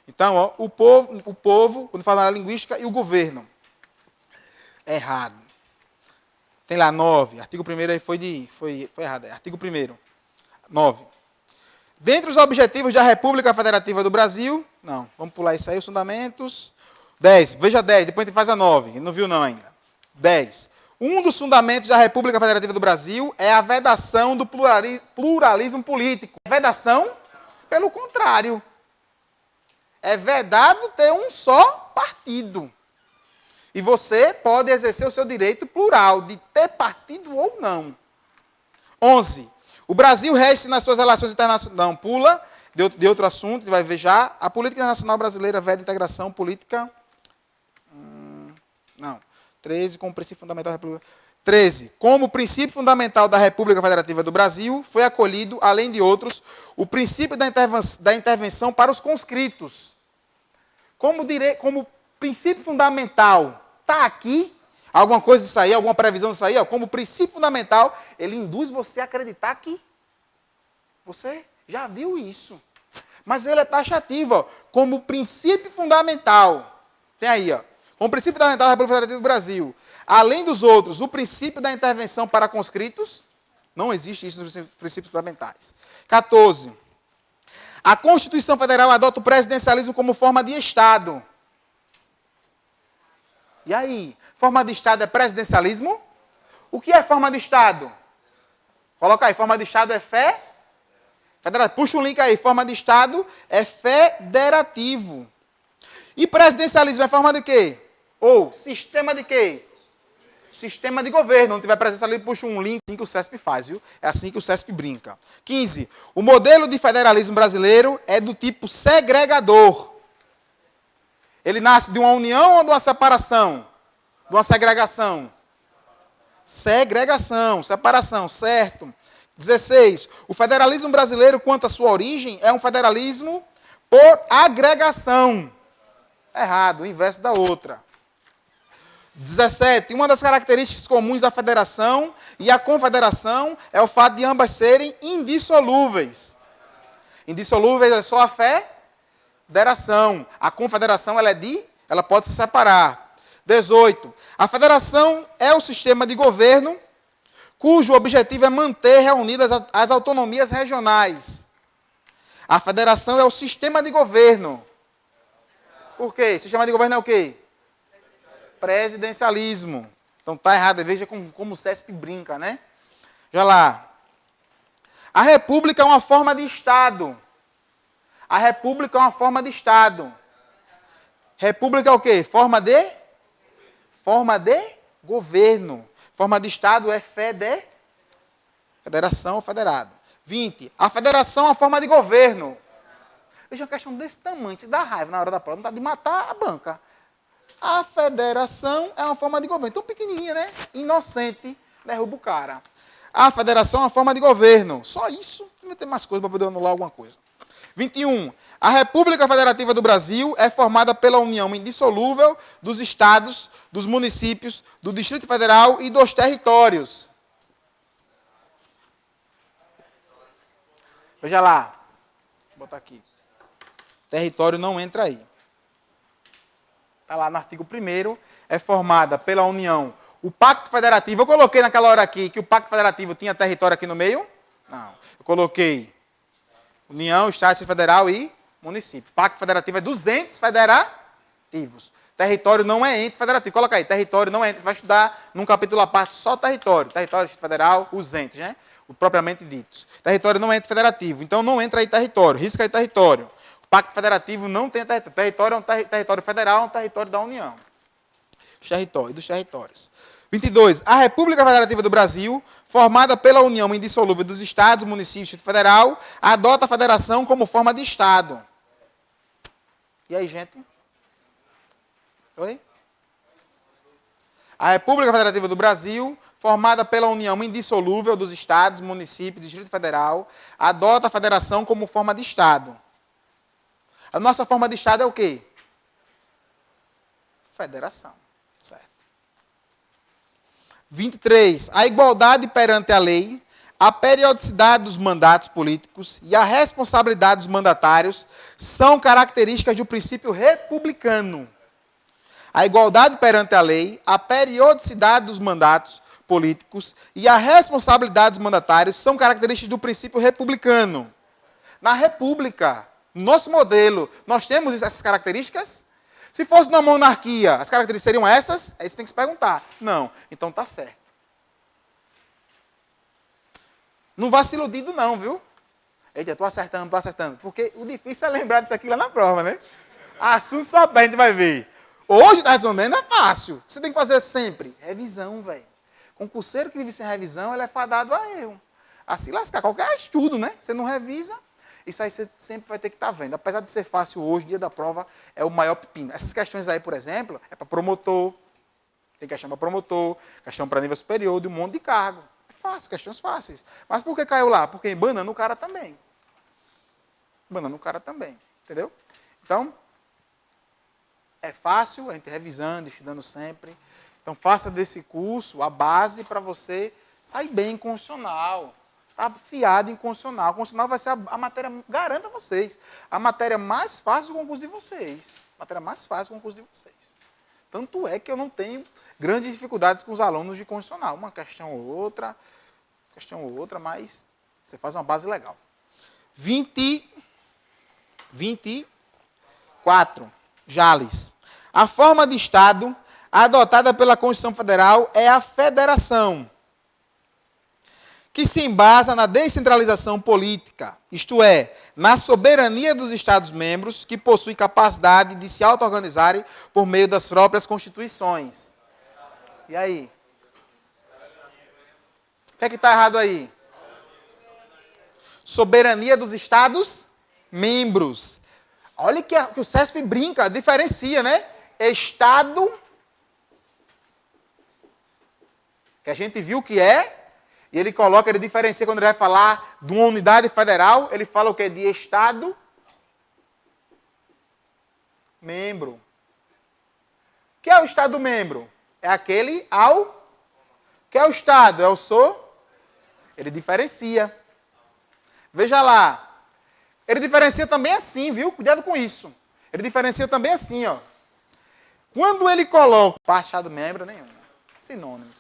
Então, ó, o povo, uniformidade linguística e o governo. Errado. Tem lá 9. Artigo 1º aí foi errado. Artigo 1º. 9. Dentre os objetivos da República Federativa do Brasil, não, vamos pular isso aí, os fundamentos. 10, veja 10, depois a gente faz a 9, não viu não ainda. 10. Um dos fundamentos da República Federativa do Brasil é a vedação do pluralismo político. Vedação, pelo contrário, é vedado ter um só partido. E você pode exercer o seu direito plural, de ter partido ou não. 11. O Brasil rege nas suas relações internacionais. Não, pula, de outro assunto, vai ver já. A política internacional brasileira veda integração política. Não. 13, como princípio fundamental da República. 13. Como princípio fundamental da República Federativa do Brasil, foi acolhido, além de outros, o princípio da intervenção para os conscritos. Como princípio fundamental, está aqui, alguma coisa disso aí, alguma previsão disso aí, ó, como princípio fundamental, ele induz você a acreditar que você já viu isso. Mas ele é taxativo, ó, como princípio fundamental. Tem aí, ó. Como princípio fundamental da República Federativa do Brasil. Além dos outros, o princípio da intervenção para conscritos. Não existe isso nos princípios fundamentais. 14. A Constituição Federal adota o presidencialismo como forma de Estado. E aí? Forma de Estado é presidencialismo? O que é forma de Estado? Coloca aí, forma de Estado é fé? Federativo. Puxa o link aí, forma de Estado é federativo. E presidencialismo é forma de quê? Ou sistema de quê? Sistema de governo. Não tiver presidencialismo, puxa um link. É assim que o CESP faz, viu? É assim que o CESP brinca. 15. O modelo de federalismo brasileiro é do tipo segregador. Ele nasce de uma união ou de uma separação? De uma segregação? Segregação, separação, certo. 16. O federalismo brasileiro, quanto à sua origem, é um federalismo por agregação. Errado, o inverso da outra. 17. Uma das características comuns da federação e a confederação é o fato de ambas serem indissolúveis. Indissolúveis é só a federação. A confederação ela pode se separar. 18. A federação é o sistema de governo cujo objetivo é manter reunidas as autonomias regionais. A federação é o sistema de governo. Por quê? Sistema de governo é o quê? Presidencialismo. Então está errado. Veja como o CESP brinca, né? Já lá. A república é uma forma de Estado. A república é uma forma de Estado. República é o quê? Forma de governo. Forma de Estado é federação ou federado. 20. A federação é uma forma de governo. Veja uma questão desse tamanho, te dá raiva na hora da prova, não dá de matar a banca. A federação é uma forma de governo. Tão pequenininha, né? Inocente, derruba o cara. A federação é uma forma de governo. Só isso? Não vai ter mais coisa para poder anular alguma coisa. 21. A República Federativa do Brasil é formada pela união indissolúvel dos estados, dos municípios, do Distrito Federal e dos territórios. Veja lá. Vou botar aqui. Território não entra aí. Está lá no artigo 1º. É formada pela união. O Pacto Federativo, eu coloquei naquela hora aqui que o Pacto Federativo tinha território aqui no meio? Não. Eu coloquei União, Estado Federal e município. Pacto Federativo é dos entes federativos. Território não é ente federativo. Coloca aí, território não é ente. Vai estudar num capítulo à parte só território. Território federal, os entes, né? O propriamente ditos. Território não é ente federativo. Então não entra aí território. Risca aí território. Pacto federativo não tem território. Território é um território federal, é um território da União. Dos territórios. 22. A República Federativa do Brasil, formada pela união indissolúvel dos Estados, municípios e Distrito Federal, adota a federação como forma de Estado. E aí, gente? Oi? A República Federativa do Brasil, formada pela união indissolúvel dos Estados, municípios e Distrito Federal, adota a federação como forma de Estado. A nossa forma de Estado é o quê? Federação. Certo. 23. A igualdade perante a lei, a periodicidade dos mandatos políticos e a responsabilidade dos mandatários são características do princípio republicano. A igualdade perante a lei, a periodicidade dos mandatos políticos e a responsabilidade dos mandatários são características do princípio republicano. Na República, no nosso modelo, nós temos essas características? Se fosse numa monarquia, as características seriam essas? Aí você tem que se perguntar. Não, então está certo. Não vá se iludindo não, viu? Eita, estou acertando. Porque o difícil é lembrar disso aqui lá na prova, né? Assunto só bem, a gente vai ver. Hoje está respondendo é fácil. Você tem que fazer sempre. Revisão, velho. Concurseiro que vive sem revisão, ele é fadado a erro. A se lascar. Qualquer estudo, né? Você não revisa, isso aí você sempre vai ter que estar vendo. Apesar de ser fácil hoje, dia da prova é o maior pepino. Essas questões aí, por exemplo, é para promotor. Tem questão para promotor, questão para nível superior, de um monte de cargo. É fácil, questões fáceis. Mas por que caiu lá? Porque banana o cara também. Entendeu? Então, é fácil, a gente revisando, estudando sempre. Então, faça desse curso a base para você sair bem em constitucional. Está afiado em constitucional. Constitucional vai ser a matéria, garanto a vocês, a matéria mais fácil do concurso de vocês. Tanto é que eu não tenho grandes dificuldades com os alunos de constitucional. Uma questão ou outra, mas você faz uma base legal. 24. Jales. A forma de Estado adotada pela Constituição Federal é a federação, que se embasa na descentralização política, isto é, na soberania dos Estados-membros, que possuem capacidade de se auto-organizarem por meio das próprias constituições. E aí? O que é que está errado aí? Soberania dos Estados-membros. Olha que o CESP brinca, diferencia, né? Estado, que a gente viu que é, e ele diferencia quando ele vai falar de uma unidade federal, ele fala o quê? De Estado membro. O que é o Estado membro? É aquele ao... O que é o Estado? É o Ele diferencia. Veja lá. Ele diferencia também assim, viu? Cuidado com isso. Ele diferencia também assim, ó. Quando ele coloca Estado membro, nenhum. Sinônimo.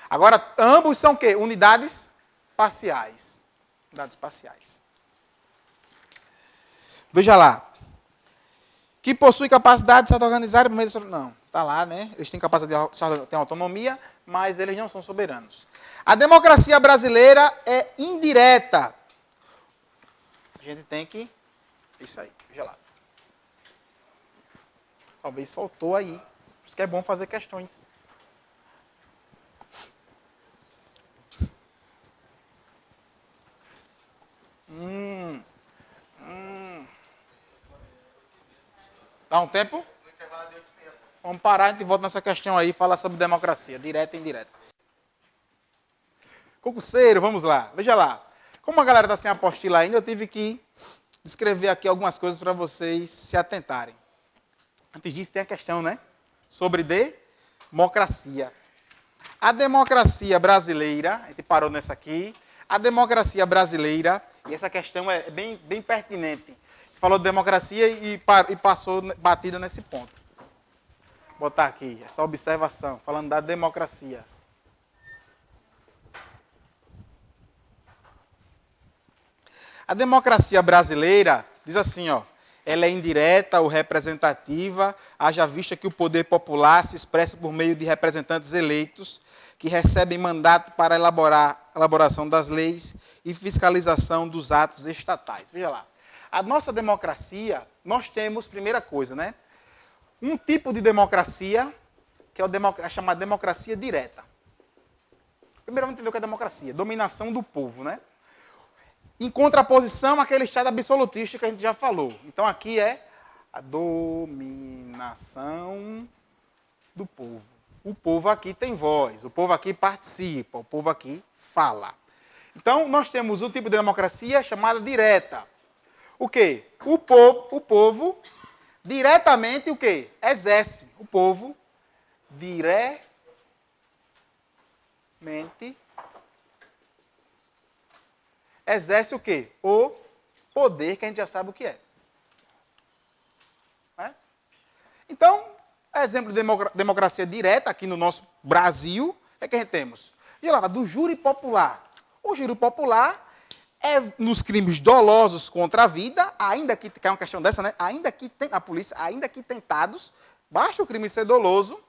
Agora, ambos são o quê? Unidades parciais. Veja lá. Que possui capacidade de se auto-organizar por meio da... Não, está lá, né? Eles têm capacidade de ter autonomia, mas eles não são soberanos. A democracia brasileira é indireta. A gente tem que... Isso aí, veja lá. Talvez faltou aí. Por isso que é bom fazer questões. Dá um tempo? Vamos parar, a gente volta nessa questão aí e falar sobre democracia, direta e indireta. Concurseiro, vamos lá. Veja lá. Como a galera está sem apostila ainda, eu tive que descrever aqui algumas coisas para vocês se atentarem. Antes disso, tem a questão, né? Sobre democracia. A democracia brasileira, a gente parou nessa aqui. A democracia brasileira, e essa questão é bem pertinente. A gente falou de democracia e passou batido nesse ponto. Vou botar aqui, essa observação, falando da democracia. A democracia brasileira, diz assim, ó, ela é indireta ou representativa, haja vista que o poder popular se expressa por meio de representantes eleitos que recebem mandato para elaboração das leis e fiscalização dos atos estatais. Veja lá. a nossa democracia, nós temos, primeira coisa, né? Um tipo de democracia, que é a chamada democracia direta. Primeiro vamos entender o que é democracia. Dominação do povo, né? Em contraposição àquele Estado absolutista que a gente já falou. Então aqui é a dominação do povo. O povo aqui tem voz, o povo aqui participa, o povo aqui fala. Então, nós temos um tipo de democracia chamada direta. O quê? O povo diretamente o quê? Exerce. O povo diretamente exerce o quê? O poder, que a gente já sabe o que é. Né? Então, exemplo de democracia direta aqui no nosso Brasil, é que a gente temos. E lá, do júri popular. O júri popular é nos crimes dolosos contra a vida, ainda que é uma questão dessa, né? Ainda que a polícia, ainda que tentados, basta o crime ser doloso,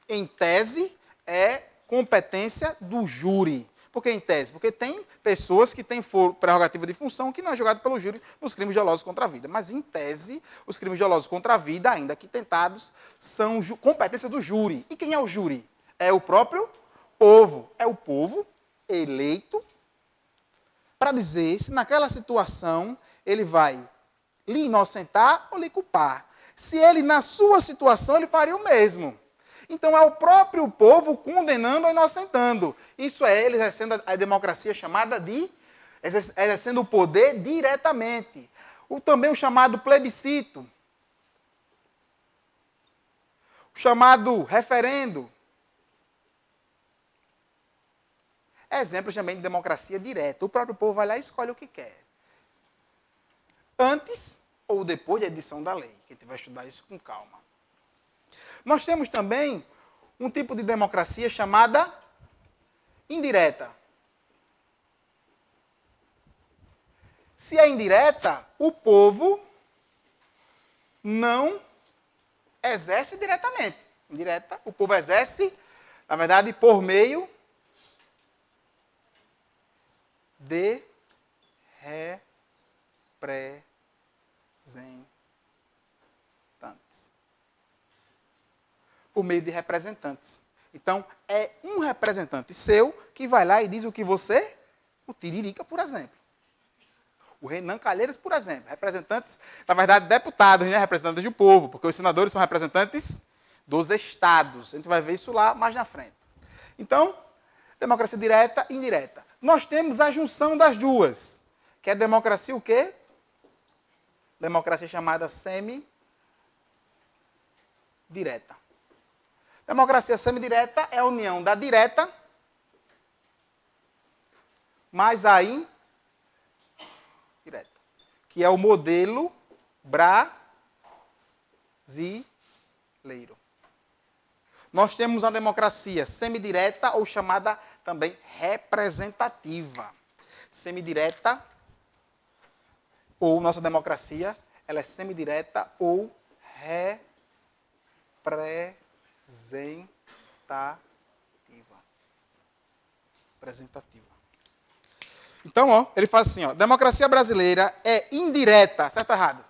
em tese, é competência do júri. Por que em tese? Porque tem pessoas que têm prerrogativa de função que não é julgado pelo júri nos crimes dolosos contra a vida. Mas, em tese, os crimes dolosos contra a vida, ainda que tentados, são competência do júri. E quem é o júri? É o próprio povo. É o povo eleito para dizer se naquela situação ele vai lhe inocentar ou lhe culpar. Se ele, na sua situação, ele faria o mesmo. Então, é o próprio povo condenando ou inocentando. Isso é ele exercendo a democracia chamada de... exercendo o poder diretamente. Também o chamado plebiscito. O chamado referendo. Exemplos também de democracia direta. O próprio povo vai lá e escolhe o que quer. Antes ou depois da edição da lei. Que a gente vai estudar isso com calma. Nós temos também um tipo de democracia chamada indireta. Se é indireta, o povo não exerce diretamente. Indireta, o povo exerce, na verdade, por meio de representantes. Por meio de representantes. Então, é um representante seu que vai lá e diz o que você... O Tiririca, por exemplo. O Renan Calheiros, por exemplo. Representantes, na verdade, deputados, né? Representantes do povo, porque os senadores são representantes dos estados. A gente vai ver isso lá mais na frente. Então, democracia direta e indireta. Nós temos a junção das duas, que é democracia o quê? Democracia chamada semi-direta. Democracia semidireta é a união da direta mais a indireta, que é o modelo brasileiro. Nós temos a democracia semidireta ou chamada também representativa. Semidireta, ou nossa democracia, ela é semidireta ou representativa. Então, ele faz assim, democracia brasileira é indireta, certo ou errado?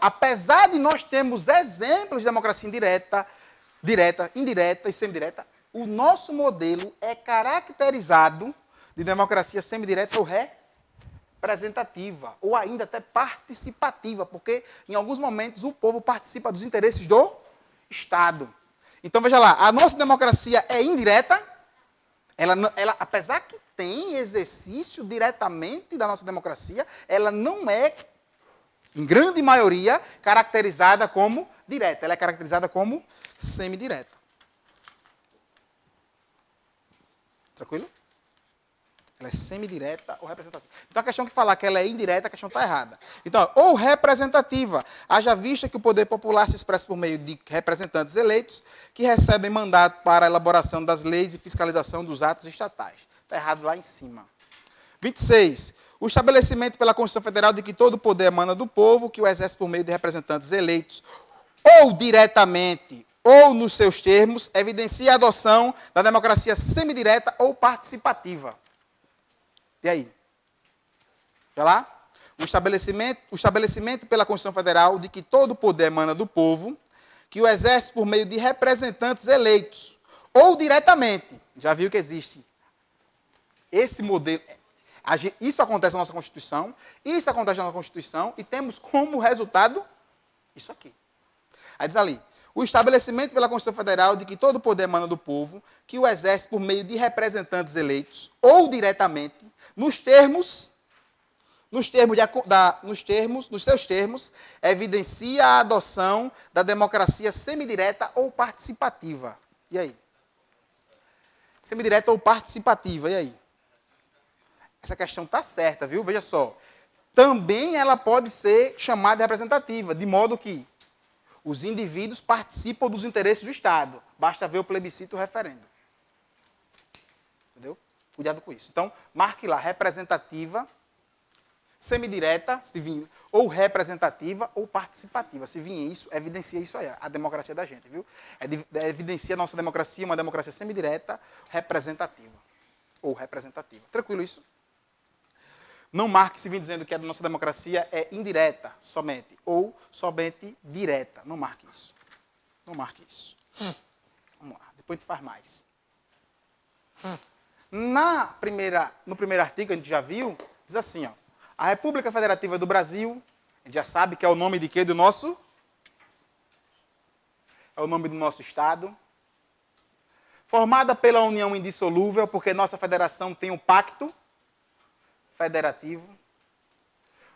Apesar de nós termos exemplos de democracia indireta, direta, indireta e semidireta, o nosso modelo é caracterizado de democracia semidireta ou representativa, ou ainda até participativa, porque em alguns momentos o povo participa dos interesses do Estado. Então, veja lá, a nossa democracia é indireta, ela, apesar que tem exercício diretamente da nossa democracia, ela não é, em grande maioria, caracterizada como direta, ela é caracterizada como semidireta. Tranquilo? Ela é semidireta ou representativa. Então, a questão que falar que ela é indireta, a questão está errada. Então, ou representativa, haja vista que o poder popular se expressa por meio de representantes eleitos que recebem mandato para a elaboração das leis e fiscalização dos atos estatais. Está errado lá em cima. 26. O estabelecimento pela Constituição Federal de que todo o poder emana do povo, que o exerce por meio de representantes eleitos, ou diretamente, ou nos seus termos, evidencia a adoção da democracia semidireta ou participativa. E aí? Olha lá. O estabelecimento pela Constituição Federal de que todo o poder emana do povo, que o exerce por meio de representantes eleitos, ou diretamente. Já viu que existe esse modelo. Isso acontece na nossa Constituição, isso acontece na nossa Constituição, e temos como resultado isso aqui. Aí diz ali, o estabelecimento pela Constituição Federal de que todo o poder emana do povo, que o exerce por meio de representantes eleitos, ou diretamente, nos seus termos, evidencia a adoção da democracia semidireta ou participativa. E aí? Semidireta ou participativa, e aí? Essa questão está certa, viu? Veja só. Também ela pode ser chamada de representativa, de modo que os indivíduos participam dos interesses do Estado. Basta ver o plebiscito e o referendo. Entendeu? Cuidado com isso. Então, marque lá, representativa, semidireta, se vir, ou representativa, ou participativa. Se vir isso, evidencia isso aí, a democracia da gente, viu? Evidencia a nossa democracia, uma democracia semidireta, representativa. Ou representativa. Tranquilo isso? Não marque se vir dizendo que a nossa democracia é indireta somente, ou somente direta. Não marque isso. Não marque isso. Vamos lá, depois a gente faz mais. No primeiro artigo, a gente já viu, diz assim, ó, a República Federativa do Brasil, a gente já sabe que é o nome de quê? Do nosso? É o nome do nosso Estado. Formada pela união indissolúvel, porque nossa federação tem um pacto federativo,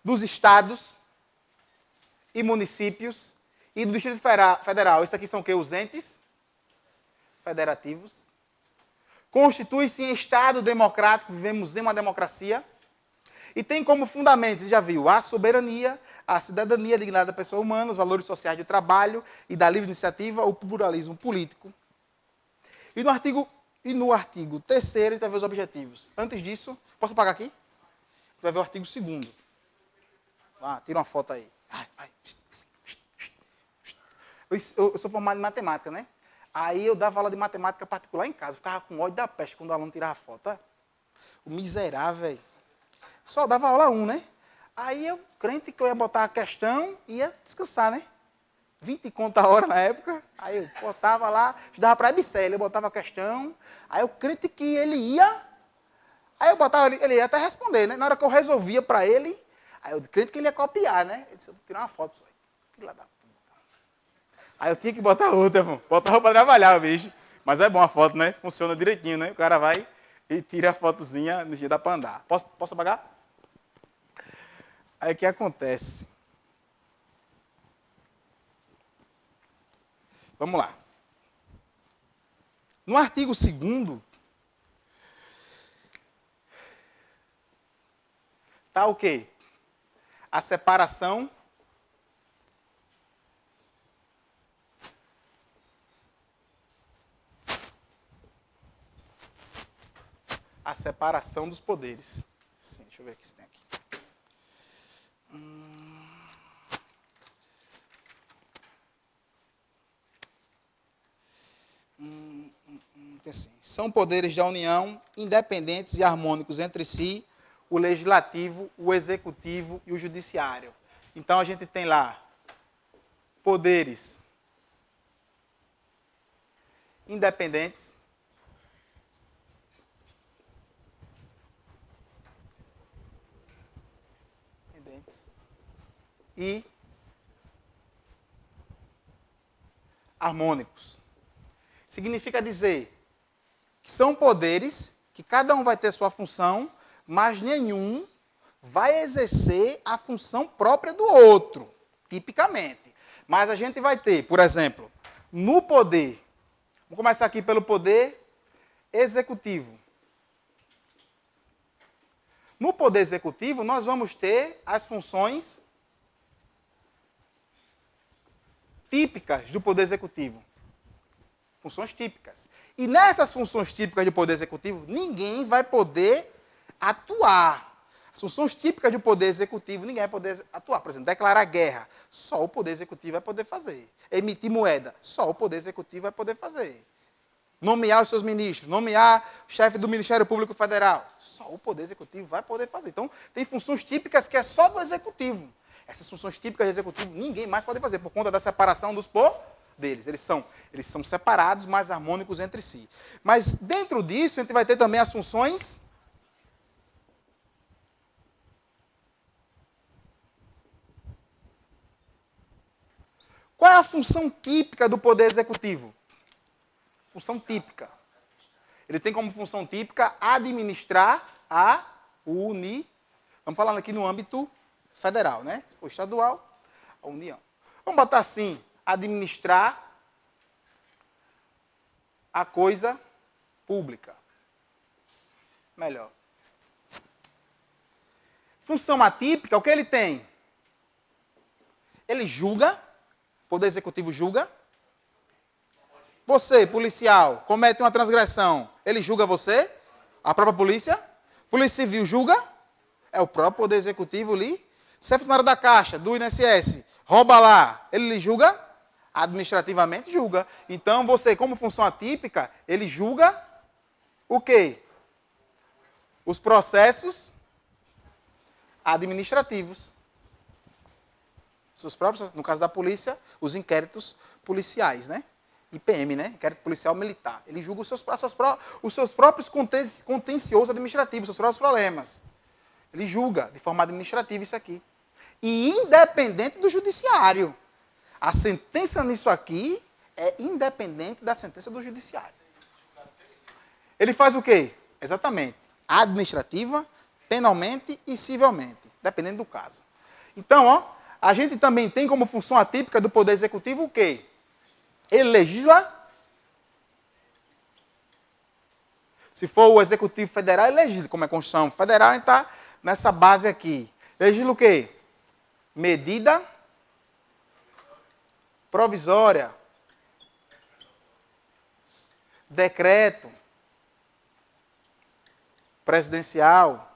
dos estados e municípios e do Distrito Federal. Isso aqui são o quê? Os entes federativos. Constitui-se em Estado democrático, vivemos em uma democracia, e tem como fundamentos, já viu, a soberania, a cidadania, a dignidade da pessoa humana, os valores sociais do trabalho e da livre iniciativa, o pluralismo político. E no artigo 3º, a gente vai ver os objetivos. Antes disso, posso apagar aqui? Vai ver o artigo 2º. Tira uma foto aí. Eu sou formado em matemática, né? Aí eu dava aula de matemática particular em casa. Ficava com ódio da peste quando o aluno tirava foto. Ó. O miserável, velho. Só dava aula 1, né? Aí eu, crente que eu ia botar a questão e ia descansar, né? 20 conto a hora na época. Aí eu botava lá, estudava para a EBSEL, eu botava a questão. Aí eu, crente que ele ia... Aí eu botava, ele ia até responder, né? Na hora que eu resolvia para ele, aí eu crente que ele ia copiar, né? Ele disse, eu vou tirar uma foto só. Filha da puta. Aí eu tinha que botar outra, pô. Botar para trabalhar, bicho. Mas é bom a foto, né? Funciona direitinho, né? O cara vai e tira a fotozinha no dia da para andar. Posso apagar? Aí o que acontece? Vamos lá. No artigo 2º, está o quê? A separação dos poderes. Sim, deixa eu ver o que se tem aqui. Assim, são poderes da União, independentes e harmônicos entre si, o legislativo, o executivo e o judiciário. Então, a gente tem lá poderes independentes, e harmônicos. Significa dizer que são poderes que cada um vai ter sua função, mas nenhum vai exercer a função própria do outro, tipicamente. Mas a gente vai ter, por exemplo, no poder, vamos começar aqui pelo poder executivo. No poder executivo, nós vamos ter as funções típicas do poder executivo. Funções típicas. E nessas funções típicas do poder executivo, ninguém vai poder atuar. As funções típicas do poder executivo, ninguém vai poder atuar. Por exemplo, declarar guerra, só o poder executivo vai poder fazer. Emitir moeda, só o poder executivo vai poder fazer. nomear os seus ministros, nomear o chefe do Ministério Público Federal. Só o Poder Executivo vai poder fazer. Então, tem funções típicas que é só do Executivo. Essas funções típicas do Executivo ninguém mais pode fazer, por conta da separação dos poderes. Eles são separados, mas harmônicos entre si. Mas, dentro disso, a gente vai ter também as funções... Qual é a função típica do Poder Executivo? Função típica. Ele tem como função típica administrar a União. Estamos falando aqui no âmbito federal, né? Se for estadual, a União. Vamos botar assim, administrar a coisa pública. Melhor. Função atípica, o que ele tem? Ele julga, o Poder Executivo julga. Você, policial, comete uma transgressão, ele julga você? A própria polícia? Polícia Civil julga? É o próprio Poder Executivo ali. Você é funcionário da Caixa, do INSS, rouba lá, ele lhe julga? Administrativamente julga. Então, você, como função atípica, ele julga o quê? Os processos administrativos. Seus próprios, no caso da polícia, os inquéritos policiais, né? IPM, né? Inquérito Policial Militar. Ele julga os seus próprios contenciosos administrativos, os seus próprios problemas. Ele julga de forma administrativa isso aqui. E independente do judiciário. A sentença nisso aqui é independente da sentença do judiciário. Ele faz o quê? Exatamente. Administrativa, penalmente e civilmente, dependendo do caso. Então, ó, a gente também tem como função atípica do Poder Executivo o quê? Ele legisla. Se for o Executivo Federal, ele legisla, como é a Constituição Federal, ele está nessa base aqui. Legisla o quê? Medida provisória. Decreto presidencial.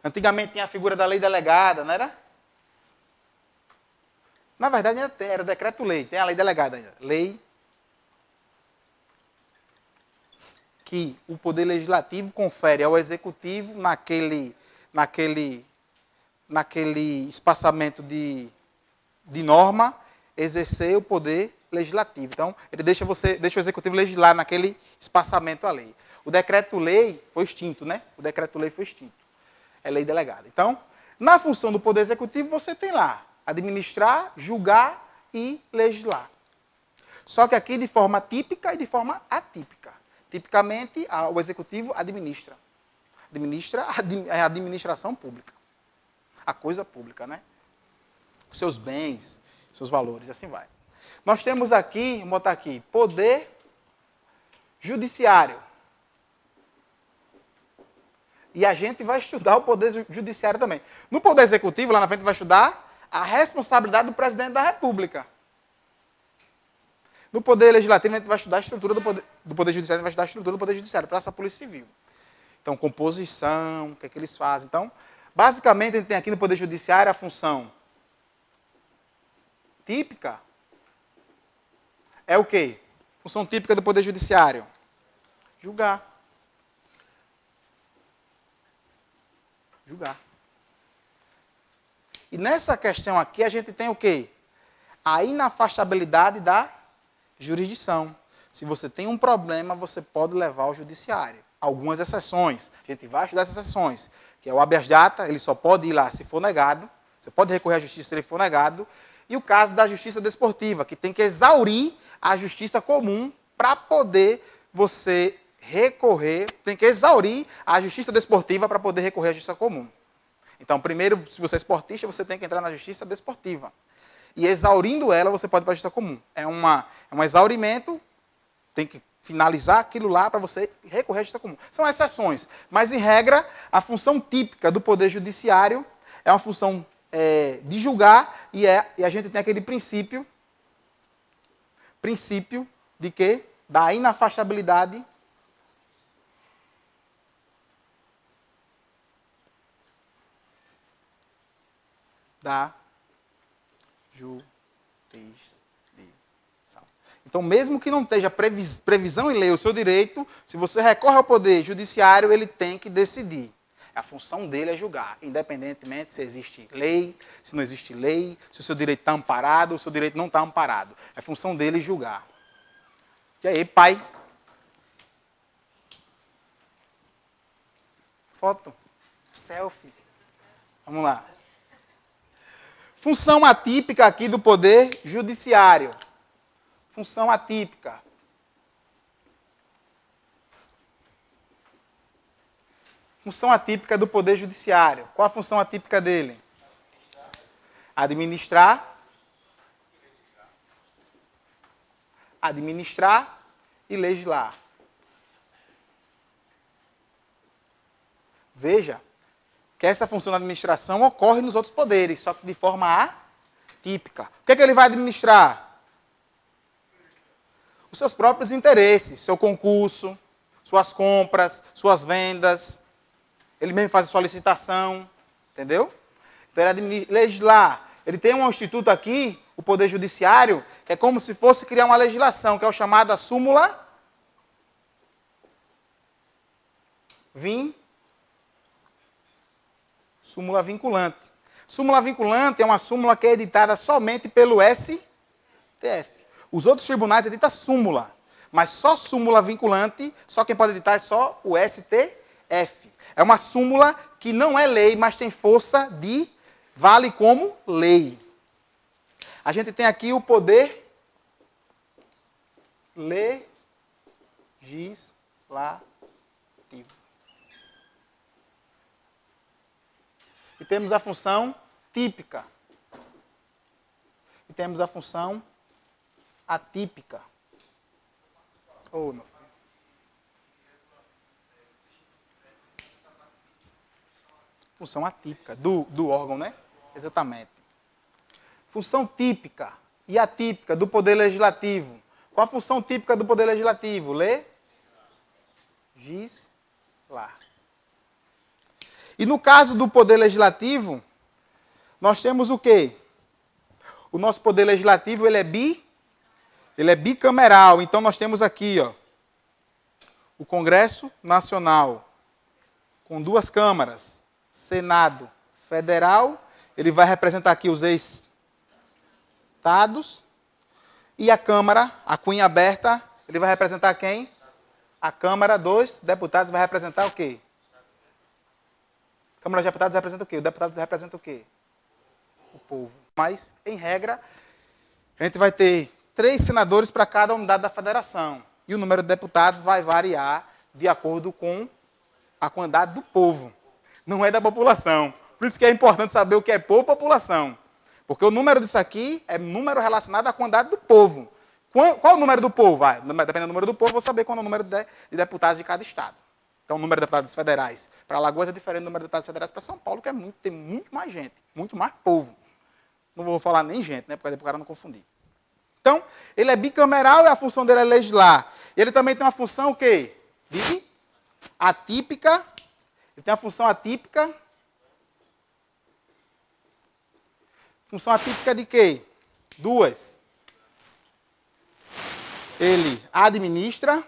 Antigamente tinha a figura da lei delegada, não era? Na verdade, ainda tem, era decreto-lei, tem a lei delegada ainda. Lei que o Poder Legislativo confere ao Executivo naquele espaçamento de norma, exercer o Poder Legislativo. Então, ele deixa o Executivo legislar naquele espaçamento a lei. O decreto-lei foi extinto, né? O decreto-lei foi extinto. É lei delegada. Então, na função do Poder Executivo, você tem lá administrar, julgar e legislar. Só que aqui de forma típica e de forma atípica. Tipicamente, o Executivo administra. Administra a administração pública. A coisa pública, né? Os seus bens, seus valores, assim vai. Nós temos aqui, vou botar aqui, Poder Judiciário. E a gente vai estudar o Poder Judiciário também. No Poder Executivo, lá na frente, vai estudar a responsabilidade do Presidente da República. No Poder Legislativo, a gente vai estudar a estrutura do Poder Judiciário, a gente vai estudar a estrutura do Poder Judiciário, para essa Polícia Civil. Então, composição, o que é que eles fazem. Então, basicamente, a gente tem aqui no Poder Judiciário a função típica. É o quê? Função típica do Poder Judiciário. Julgar. Julgar. E nessa questão aqui, a gente tem o quê? A inafastabilidade da jurisdição. Se você tem um problema, você pode levar ao judiciário. Algumas exceções. A gente vai estudar essas exceções. Que é o habeas data, ele só pode ir lá se for negado. Você pode recorrer à justiça se ele for negado. E o caso da justiça desportiva, que tem que exaurir a justiça comum para poder você recorrer, tem que exaurir a justiça desportiva para poder recorrer à justiça comum. Então, primeiro, se você é esportista, você tem que entrar na justiça desportiva. E exaurindo ela, você pode ir para a justiça comum. É um exaurimento, tem que finalizar aquilo lá para você recorrer à justiça comum. São exceções. Mas, em regra, a função típica do Poder Judiciário é uma função de julgar e a gente tem aquele princípio de quê? Da inafastabilidade da jurisdição. Então, mesmo que não esteja previsão em lei o seu direito, se você recorre ao poder judiciário, ele tem que decidir. A função dele é julgar, independentemente se existe lei, se não existe lei, se o seu direito está amparado ou se o seu direito não está amparado. É função dele julgar. E aí, pai? Foto. Selfie. Vamos lá. Função atípica aqui do poder judiciário. Função atípica. Função atípica do poder judiciário. Qual a função atípica dele? Administrar. Administrar e legislar. Veja que essa função da administração ocorre nos outros poderes, só que de forma atípica. O que é que ele vai administrar? Os seus próprios interesses, seu concurso, suas compras, suas vendas. Ele mesmo faz a sua licitação, entendeu? Então ele legislar. Ele tem um instituto aqui, o Poder Judiciário, que é como se fosse criar uma legislação, que é o chamado súmula súmula vinculante. Súmula vinculante é uma súmula que é editada somente pelo STF. Os outros tribunais editam súmula, mas só súmula vinculante, só quem pode editar é só o STF. É uma súmula que não é lei, mas tem força de vale como lei. A gente tem aqui o poder legislativo. E temos a função típica. E temos a função atípica. Oh, meu filho. Função atípica do órgão, né? Exatamente. Função típica e atípica do poder legislativo. Qual a função típica do poder legislativo? Legislar. E no caso do poder legislativo, nós temos o quê? O nosso poder legislativo ele é bicameral. Então nós temos aqui, ó, o Congresso Nacional com duas câmaras, Senado Federal, ele vai representar aqui os estados, e a Câmara, a cunha aberta, ele vai representar quem? A Câmara dos Deputados vai representar o quê? A Câmara dos Deputados representa o quê? O deputado representa o quê? O povo. Mas, em regra, a gente vai ter 3 senadores para cada unidade da federação. E o número de deputados vai variar de acordo com a quantidade do povo. Não é da população. Por isso que é importante saber o que é povo e população. Porque o número disso aqui é número relacionado à quantidade do povo. Qual o número do povo? Dependendo do número do povo, eu vou saber qual é o número de deputados de cada estado. Então, o número de deputados federais para Alagoas é diferente do número de deputados federais para São Paulo, que tem muito mais gente, muito mais povo. Não vou falar nem gente, né, para o cara não confundir. Então, ele é bicameral e a função dele é legislar. Ele também tem uma função o quê? Atípica. Ele tem uma função atípica. Função atípica de quê? 2. Ele administra.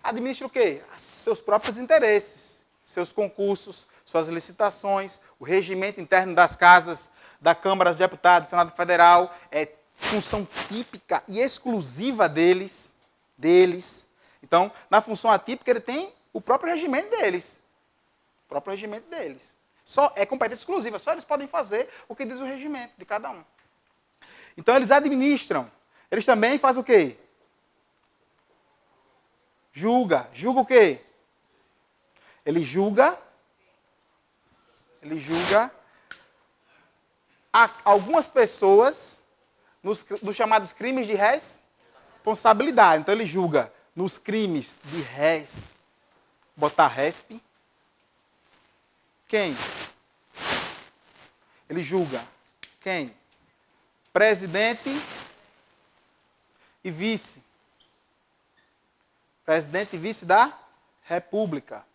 Administra o quê? Seus próprios interesses, seus concursos, suas licitações, o regimento interno das casas, da Câmara dos Deputados, do Senado Federal, é função típica e exclusiva deles. Então, na função atípica, ele tem o próprio regimento deles. O próprio regimento deles. Só é competência exclusiva, só eles podem fazer o que diz o regimento de cada um. Então, eles administram. Eles também fazem o quê? Julga. Julga o quê? Ele julga algumas pessoas nos chamados crimes de responsabilidade. Então, ele julga nos crimes de botar resp. Quem? Ele julga quem? Presidente e vice. Presidente e vice da República.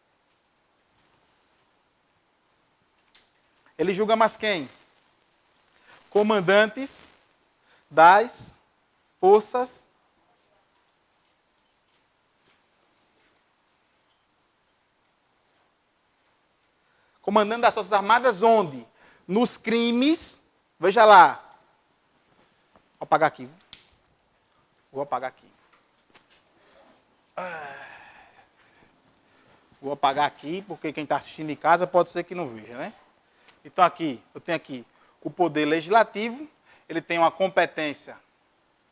Ele julga mais quem? Comandantes das forças comandante das Forças Armadas, onde? Nos crimes, veja lá. Vou apagar aqui. Vou apagar aqui. Vou apagar aqui, porque quem está assistindo em casa pode ser que não veja, né? Então aqui, eu tenho aqui o poder legislativo, ele tem uma competência,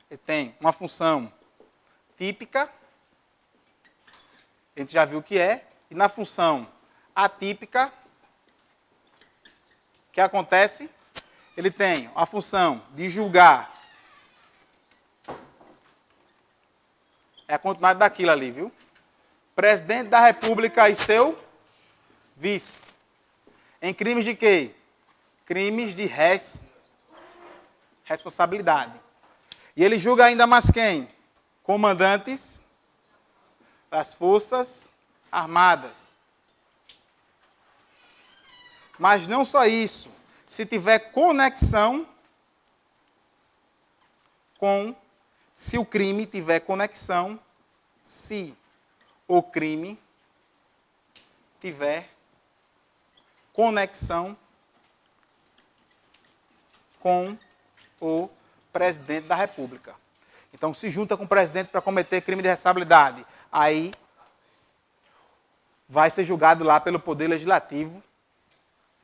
ele tem uma função típica, a gente já viu o que é, e na função atípica, o que acontece? Ele tem a função de julgar. É a continuidade daquilo ali, viu? Presidente da República e seu vice. Em crimes de quê? Crimes de responsabilidade. E ele julga ainda mais quem? Comandantes das Forças Armadas. Mas não só isso. Se tiver conexão com... Se o crime tiver conexão, se o crime tiver conexão com o presidente da República. Então, se junta com o presidente para cometer crime de responsabilidade. Aí, vai ser julgado lá pelo Poder Legislativo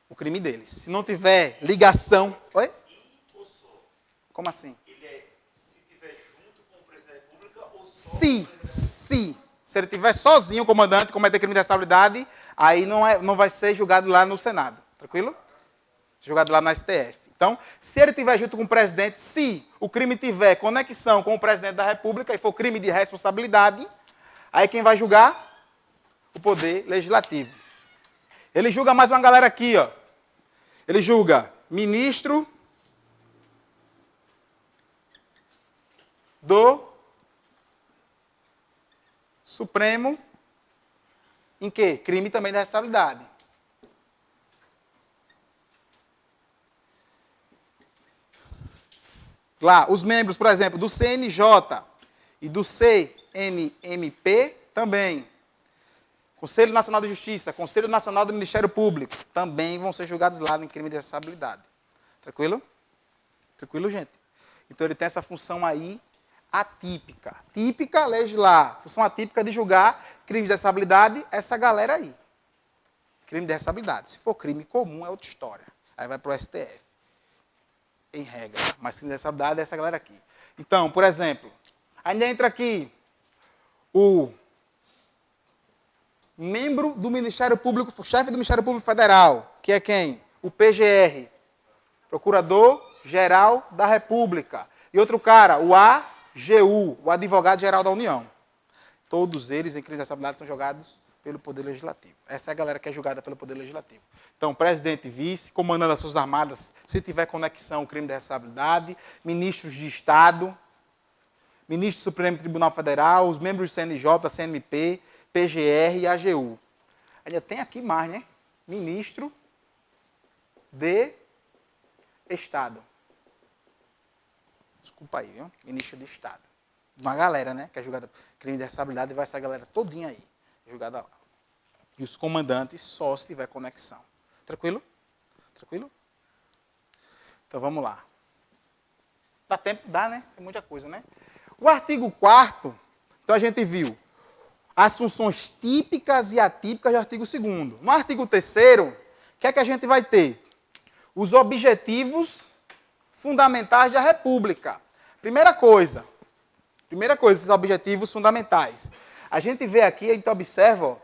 o crime deles. Se não tiver ligação... Oi? Como assim? Se ele estiver sozinho, o comandante, cometer crime de responsabilidade, aí não vai ser julgado lá no Senado. Tranquilo? Julgado lá no STF. Então, se ele estiver junto com o presidente, se o crime tiver conexão com o presidente da República e for crime de responsabilidade, aí quem vai julgar? O Poder Legislativo. Ele julga mais uma galera aqui, ó. Ele julga ministro do Supremo, em quê? Crime também de responsabilidade. Lá, os membros, por exemplo, do CNJ e do CNMP também. Conselho Nacional de Justiça, Conselho Nacional do Ministério Público, também vão ser julgados lá em crime de responsabilidade. Tranquilo? Tranquilo, gente? Então ele tem essa função aí atípica. Típica, legislar. Função atípica de julgar crimes de responsabilidade, essa galera aí. Crime de responsabilidade. Se for crime comum, é outra história. Aí vai para o STF. Em regra. Mas crime de responsabilidade é essa galera aqui. Então, por exemplo, ainda entra aqui o membro do Ministério Público, o chefe do Ministério Público Federal, que é quem? O PGR. Procurador-Geral da República. E outro cara, o AGU, o Advogado-Geral da União. Todos eles, em crimes de responsabilidade, são julgados pelo Poder Legislativo. Essa é a galera que é julgada pelo Poder Legislativo. Então, presidente e vice, comandante das Forças Armadas, se tiver conexão com crime de responsabilidade, ministros de Estado, ministro do Supremo Tribunal Federal, os membros do CNJ, CNMP, PGR e AGU. Ainda tem aqui mais, né? Ministro de Estado. Desculpa aí, viu? Ministro de Estado. Uma galera, né? Que é julgada por crime de responsabilidade, e vai essa galera todinha aí, julgada lá. E os comandantes só se tiver conexão. Tranquilo? Tranquilo? Então vamos lá. Dá tempo? Dá, né? Tem muita coisa, né? O artigo 4º, então a gente viu as funções típicas e atípicas do artigo 2º. No artigo 3º, o que é que a gente vai ter? Os objetivos fundamentais da República. Primeira coisa, esses objetivos fundamentais. A gente vê aqui, a gente observa, ó,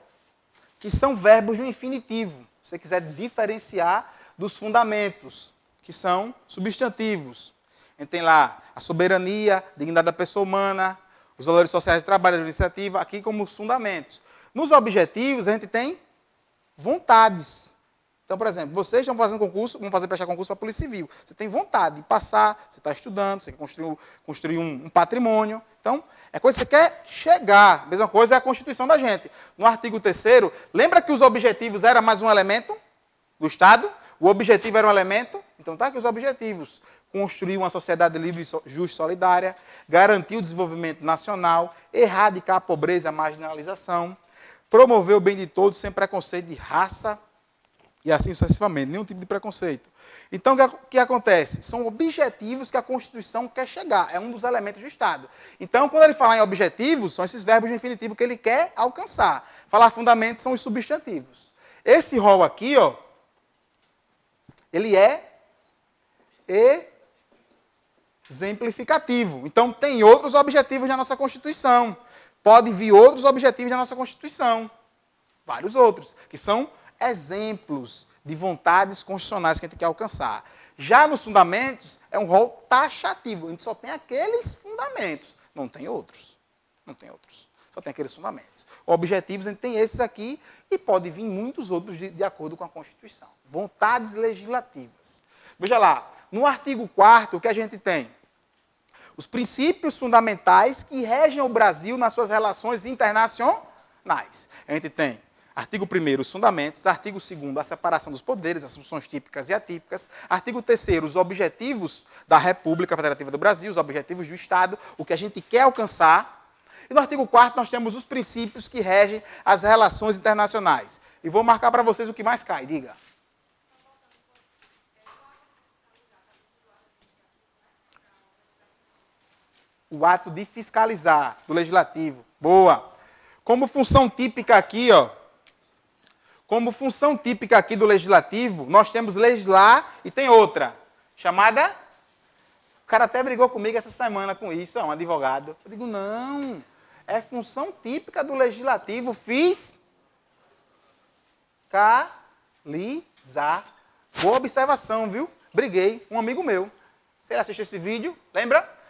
que são verbos no infinitivo. Se você quiser diferenciar dos fundamentos, que são substantivos. A gente tem lá a soberania, a dignidade da pessoa humana, os valores sociais do trabalho, da iniciativa, aqui como os fundamentos. Nos objetivos, a gente tem vontades. Então, por exemplo, vocês estão fazendo concurso, vão prestar concurso para a Polícia Civil. Você tem vontade de passar, você está estudando, você quer construir um patrimônio. Então, é coisa que você quer chegar. A mesma coisa é a Constituição da gente. No artigo 3º, lembra que os objetivos eram mais um elemento do Estado? O objetivo era um elemento Então, está aqui os objetivos. Construir uma sociedade livre, justa e solidária, garantir o desenvolvimento nacional, erradicar a pobreza e a marginalização, promover o bem de todos sem preconceito de raça e assim sucessivamente, nenhum tipo de preconceito. Então, o que acontece? São objetivos que a Constituição quer chegar, é um dos elementos do Estado. Então, quando ele fala em objetivos, são esses verbos de infinitivo que ele quer alcançar. Falar fundamentos são os substantivos. Esse rol aqui, ó, ele é exemplificativo. Então, tem outros objetivos na nossa Constituição. Podem vir outros objetivos na nossa Constituição. Vários outros, que são exemplos de vontades constitucionais que a gente quer alcançar. Já nos fundamentos, é um rol taxativo. A gente só tem aqueles fundamentos. Não tem outros. Não tem outros. Só tem aqueles fundamentos. Objetivos, a gente tem esses aqui e pode vir muitos outros de acordo com a Constituição. Vontades legislativas. Veja lá, no artigo 4º, o que a gente tem? Os princípios fundamentais que regem o Brasil nas suas relações internacionais. A gente tem artigo 1º, os fundamentos. Artigo 2º, a separação dos poderes, as funções típicas e atípicas. Artigo 3º, os objetivos da República Federativa do Brasil, os objetivos do Estado, o que a gente quer alcançar. E no artigo 4º, nós temos os princípios que regem as relações internacionais. E vou marcar para vocês o que mais cai. Diga. O ato de fiscalizar do Legislativo. Boa. Como função típica aqui, ó. Como função típica aqui do Legislativo, nós temos legislar e tem outra, chamada... O cara até brigou comigo essa semana com isso, um advogado. Eu digo, não, é função típica do Legislativo, fiscalizar. Boa observação, viu? Briguei, um amigo meu. Se ele assistiu esse vídeo, lembra?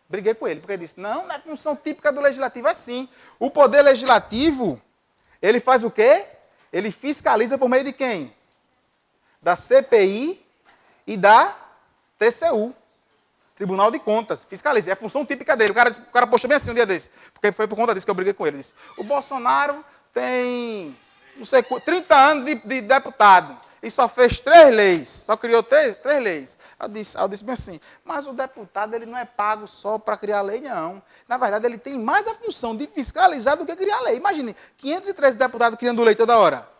Briguei com ele, porque ele disse, não é função típica do Legislativo, é sim. O Poder Legislativo, ele faz o quê? Ele fiscaliza por meio de quem? Da CPI e da TCU. Tribunal de Contas. Fiscaliza. É a função típica dele. O cara postou bem assim um dia desse. Porque foi por conta disso que eu briguei com ele. Ele disse, o Bolsonaro tem, não sei, 30 anos de deputado. E só fez 3 leis. Só criou 3 leis. Eu disse bem assim, mas o deputado ele não é pago só para criar lei, não. Na verdade, ele tem mais a função de fiscalizar do que criar lei. Imagine, 513 deputados criando lei toda hora.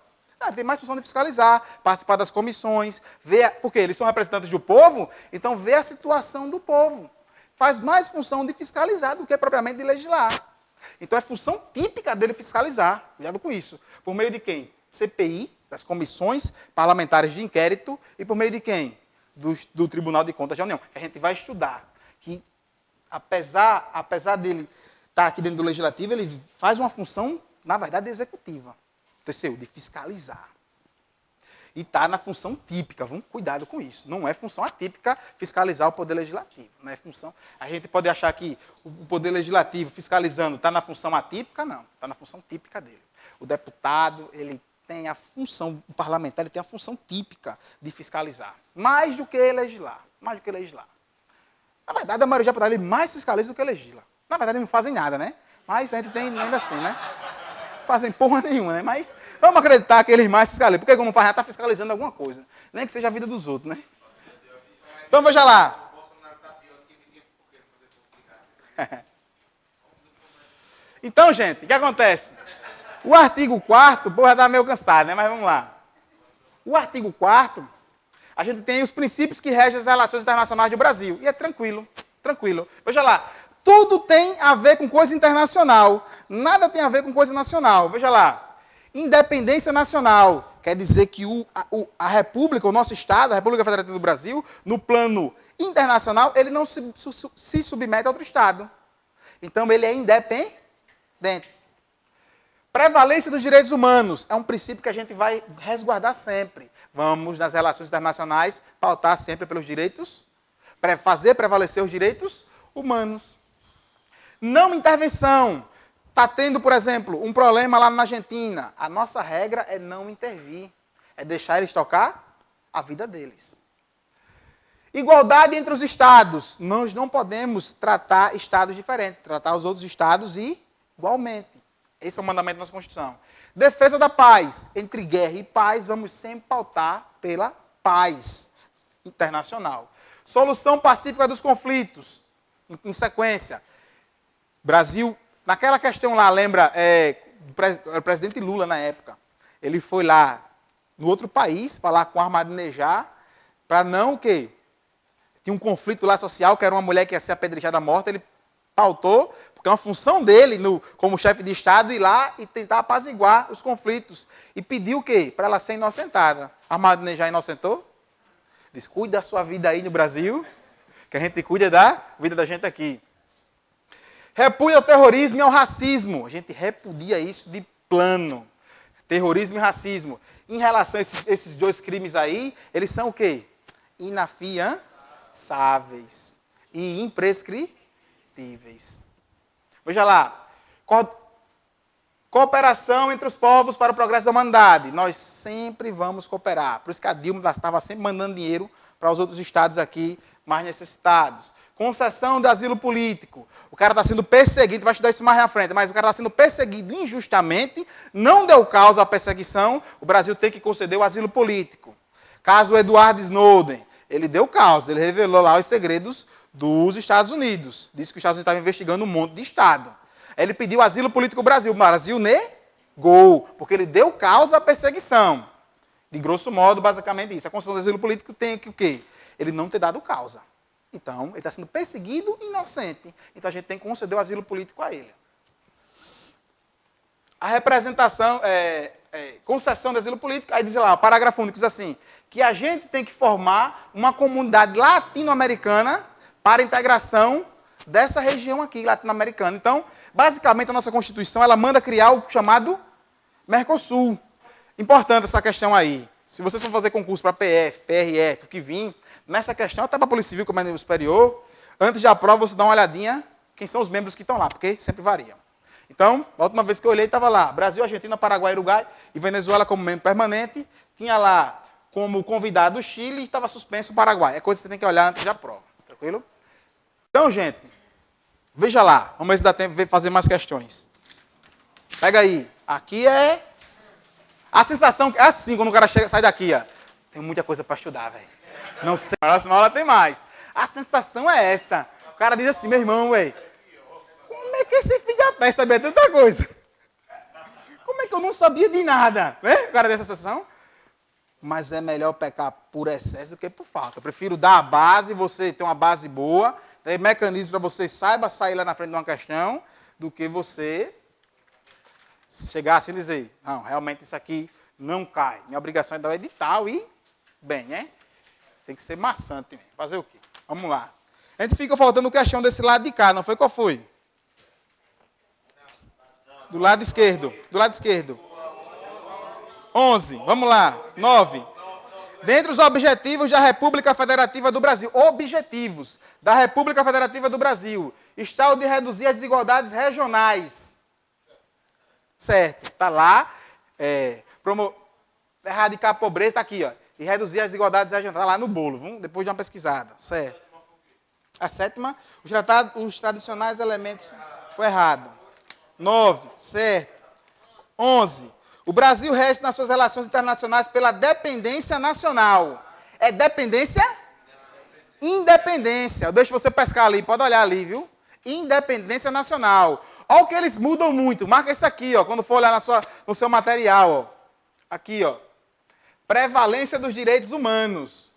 Não, ele tem mais função de fiscalizar, participar das comissões, ver, porque eles são representantes do povo, então ver a situação do povo. Faz mais função de fiscalizar do que propriamente de legislar. Então é função típica dele fiscalizar. Cuidado com isso. Por meio de quem? CPI, das comissões parlamentares de inquérito, e por meio de quem? Do Tribunal de Contas da União. A gente vai estudar que, apesar dele estar aqui dentro do Legislativo, ele faz uma função, na verdade, executiva. Terceiro, de fiscalizar. E está na função típica. Vamos cuidado com isso. Não é função atípica fiscalizar o Poder Legislativo. Não é função... A gente pode achar que o Poder Legislativo fiscalizando está na função atípica, não. Está na função típica dele. O deputado, ele tem a função, o parlamentar, ele tem a função típica de fiscalizar. Mais do que legislar. Mais do que legislar. Na verdade, a maioria dos deputados, ele mais fiscaliza do que legisla. Na verdade, eles não fazem nada, né? Mas a gente tem ainda assim, né? Fazem porra nenhuma, né? Mas vamos acreditar que eles mais fiscalizam. Porque quando não faz nada, está fiscalizando alguma coisa. Nem que seja a vida dos outros, né? Então, veja lá. Então, gente, o que acontece? O artigo 4º, porra, dá meio cansado, né? Mas vamos lá. O artigo 4º, a gente tem os princípios que regem as relações internacionais do Brasil. E é tranquilo, tranquilo. Veja lá. Tudo tem a ver com coisa internacional. Nada tem a ver com coisa nacional. Veja lá. Independência nacional. Quer dizer que a República, o nosso Estado, a República Federativa do Brasil, no plano internacional, ele não se submete a outro Estado. Então, ele é independente. Prevalência dos direitos humanos. É um princípio que a gente vai resguardar sempre. Vamos, nas relações internacionais, pautar sempre pelos direitos, fazer prevalecer os direitos humanos. Não intervenção. Está tendo, por exemplo, um problema lá na Argentina. A nossa regra é não intervir. É deixar eles tocar a vida deles. Igualdade entre os estados. Nós não podemos tratar estados diferentes. Tratar os outros estados igualmente. Esse é o mandamento da nossa Constituição. Defesa da paz. Entre guerra e paz, vamos sempre pautar pela paz. internacional. Solução pacífica dos conflitos. Em sequência. Brasil, naquela questão lá, lembra, o presidente Lula na época, ele foi lá no outro país falar com Ahmadinejad para não o quê? Tinha um conflito lá social, que era uma mulher que ia ser apedrejada morta, ele pautou, porque é uma função dele, como chefe de Estado, ir lá e tentar apaziguar os conflitos. E pediu o quê? Para ela ser inocentada. Ahmadinejad inocentou? Diz, cuide da sua vida aí no Brasil, que a gente cuida da vida da gente aqui. Repudia ao terrorismo e ao racismo. A gente repudia isso de plano. Terrorismo e racismo. Em relação a esses dois crimes aí, eles são o quê? Inafiançáveis e imprescritíveis. Veja lá. Cooperação entre os povos para o progresso da humanidade. Nós sempre vamos cooperar. Por isso que a Dilma estava sempre mandando dinheiro para os outros estados aqui mais necessitados. Concessão de asilo político. O cara está sendo perseguido, vai estudar isso mais na frente, mas o cara está sendo perseguido injustamente, não deu causa à perseguição, o Brasil tem que conceder o asilo político. Caso Edward Snowden, ele deu causa, ele revelou lá os segredos dos Estados Unidos. Disse que os Estados Unidos estavam investigando um monte de estado. Ele pediu asilo político ao Brasil. O Brasil negou, porque ele deu causa à perseguição. De grosso modo, basicamente isso. A concessão do asilo político tem que o quê? Ele não ter dado causa. Então, ele está sendo perseguido inocente. Então, a gente tem que conceder o asilo político a ele. A representação, concessão de asilo político, aí diz lá, o parágrafo único diz assim, que a gente tem que formar uma comunidade latino-americana para a integração dessa região aqui, latino-americana. Então, basicamente, a nossa Constituição, ela manda criar o chamado Mercosul. Importante essa questão aí. Se vocês for fazer concurso para PF, PRF, o que vir, nessa questão, até para a Polícia Civil, como é nível superior, antes de a prova, você dá uma olhadinha quem são os membros que estão lá, porque sempre varia. Então, a última vez que eu olhei, estava lá, Brasil, Argentina, Paraguai, Uruguai e Venezuela como membro permanente. Tinha lá como convidado o Chile e estava suspenso o Paraguai. É coisa que você tem que olhar antes da prova. Tranquilo? Então, gente, veja lá. Vamos ver se dá tempo de fazer mais questões. Pega aí. Aqui é... A sensação é assim, quando o cara sai daqui, ó. Tem muita coisa para estudar, velho. Não sei, na próxima aula tem mais. A sensação é essa. O cara diz assim, meu irmão, velho, como é que esse filho da peste sabia tanta coisa? Como é que eu não sabia de nada? Né? O cara tem essa sensação. Mas é melhor pecar por excesso do que por falta. Eu prefiro dar a base, você ter uma base boa, ter mecanismo para você saiba sair lá na frente de uma questão, do que você chegar assim e dizer, não, realmente isso aqui não cai. Minha obrigação é dar o edital e, bem, né? Tem que ser maçante. Fazer o quê? Vamos lá. A gente fica faltando questão desse lado de cá, não foi? Qual foi? Do lado esquerdo. Do lado esquerdo. 11. Vamos lá. 9. Dentre os objetivos da República Federativa do Brasil, objetivos da República Federativa do Brasil, está o de reduzir as desigualdades regionais. Certo. Está lá. Erradicar a pobreza, está aqui, ó. E reduzir as desigualdades regionais. Está lá no bolo, depois de uma pesquisada. Certo. A sétima, os tradicionais elementos. Foi errado. 9. Certo. 11. O Brasil rege nas suas relações internacionais pela dependência nacional. É dependência? Independência. Eu deixo você pescar ali, pode olhar ali, viu? Independência nacional. Olha o que eles mudam muito. Marca isso aqui, ó, quando for olhar no seu material. Ó. Aqui, ó. Prevalência dos direitos humanos.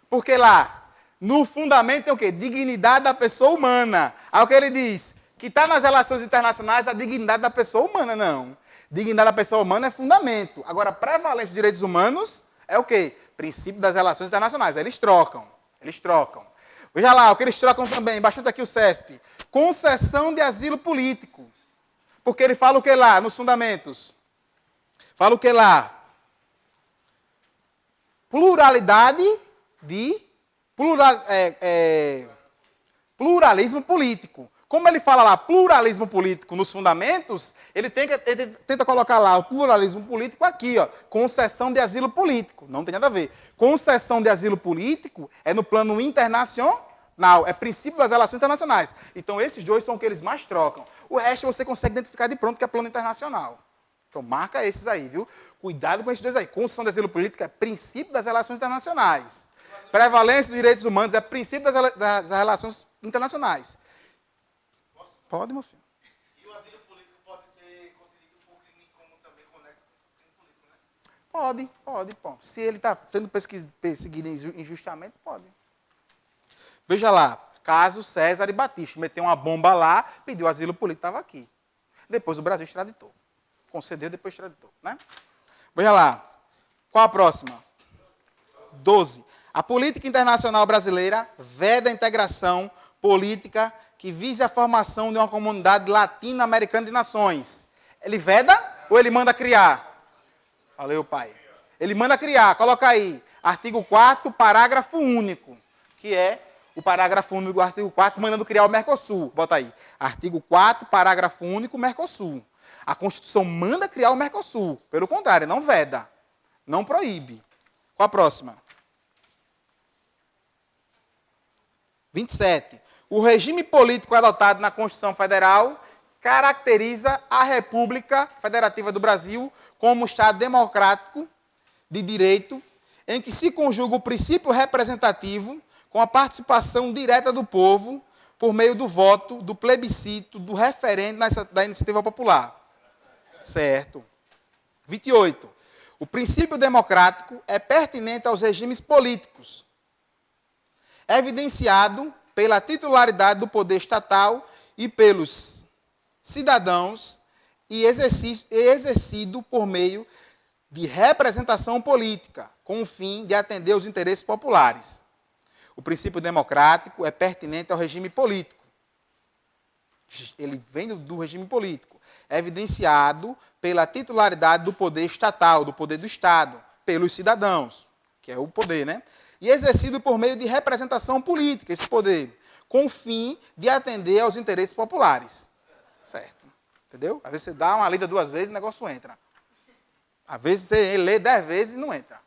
Porque lá, no fundamento tem o quê? Dignidade da pessoa humana. Aí o que ele diz? Que está nas relações internacionais a dignidade da pessoa humana, não. Dignidade da pessoa humana é fundamento. Agora, prevalência dos direitos humanos é o quê? Princípio das relações internacionais. Eles trocam. Eles trocam. Veja lá, o que eles trocam também, bastante aqui o CESP. Concessão de asilo político. Porque ele fala o que lá, nos fundamentos? Fala o que lá? Pluralidade de... pluralismo político. Como ele fala lá, pluralismo político nos fundamentos, ele tenta colocar lá o pluralismo político aqui, ó, concessão de asilo político. Não tem nada a ver. Concessão de asilo político é no plano internacional, é princípio das relações internacionais. Então, esses dois são os que eles mais trocam. O resto você consegue identificar de pronto que é plano internacional. Então, marca esses aí, viu? Cuidado com esses dois aí. Concessão de asilo político é princípio das relações internacionais. Prevalência dos direitos humanos é princípio das relações internacionais. Pode, meu filho. E o asilo político pode ser concedido por crime comum também, conexo com crime político, né? Pode. Pô. Se ele está sendo perseguido injustamente, pode. Veja lá, caso César e Batista meteu uma bomba lá, pediu asilo político, estava aqui. Depois o Brasil extraditou. Concedeu, depois extraditou, né? Veja lá. Qual a próxima? 12. A política internacional brasileira veda a integração política que vise a formação de uma comunidade latino-americana de nações. Ele veda ou ele manda criar? Valeu, pai. Ele manda criar, coloca aí. Artigo 4º, parágrafo único, que é o parágrafo único do artigo 4º mandando criar o Mercosul. Bota aí. Artigo 4º, parágrafo único, Mercosul. A Constituição manda criar o Mercosul. Pelo contrário, não veda. Não proíbe. Qual a próxima? 27. O regime político adotado na Constituição Federal caracteriza a República Federativa do Brasil como um Estado democrático de direito em que se conjuga o princípio representativo com a participação direta do povo por meio do voto, do plebiscito, do referendo da iniciativa popular. Certo. 28. O princípio democrático é pertinente aos regimes políticos, evidenciado pela titularidade do poder estatal e pelos cidadãos e exercido por meio de representação política, com o fim de atender os interesses populares. O princípio democrático é pertinente ao regime político. Ele vem do regime político. É evidenciado pela titularidade do poder estatal, do poder do Estado, pelos cidadãos, que é o poder, né? E exercido por meio de representação política, esse poder, com o fim de atender aos interesses populares. Certo? Entendeu? Às vezes você dá uma lida 2 vezes e o negócio entra. Às vezes você lê 10 vezes e não entra.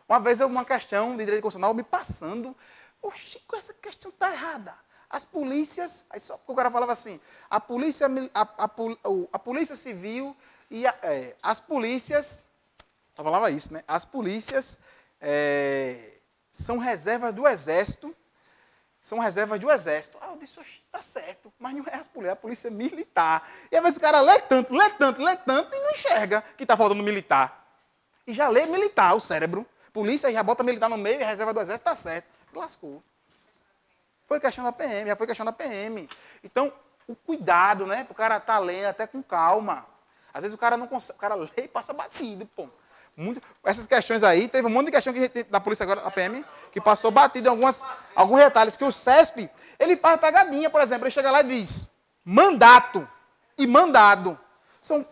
Uma vez uma questão de direito constitucional me passando, oxi, essa questão está errada. As polícias, aí só porque o cara falava assim, a polícia civil e as polícias, só falava isso, né? As polícias são reservas do Exército, Ah, eu disse, oxi, tá certo, mas não é as polícias, é a polícia militar. E às vezes o cara lê tanto e não enxerga que está faltando militar. E já lê militar, o cérebro. Polícia já bota militar no meio e a reserva do Exército está certo. Se lascou. Foi questão da PM, já foi questão da PM. Então, o cuidado, né? Para o cara estar lendo até com calma. Às vezes o cara não consegue, o cara lê e passa batido, pô. Essas questões aí, teve um monte de questão que a gente, na polícia agora, a PM, que passou batido em alguns detalhes, que o CESP, ele faz pegadinha, por exemplo, ele chega lá e diz, mandato e mandado.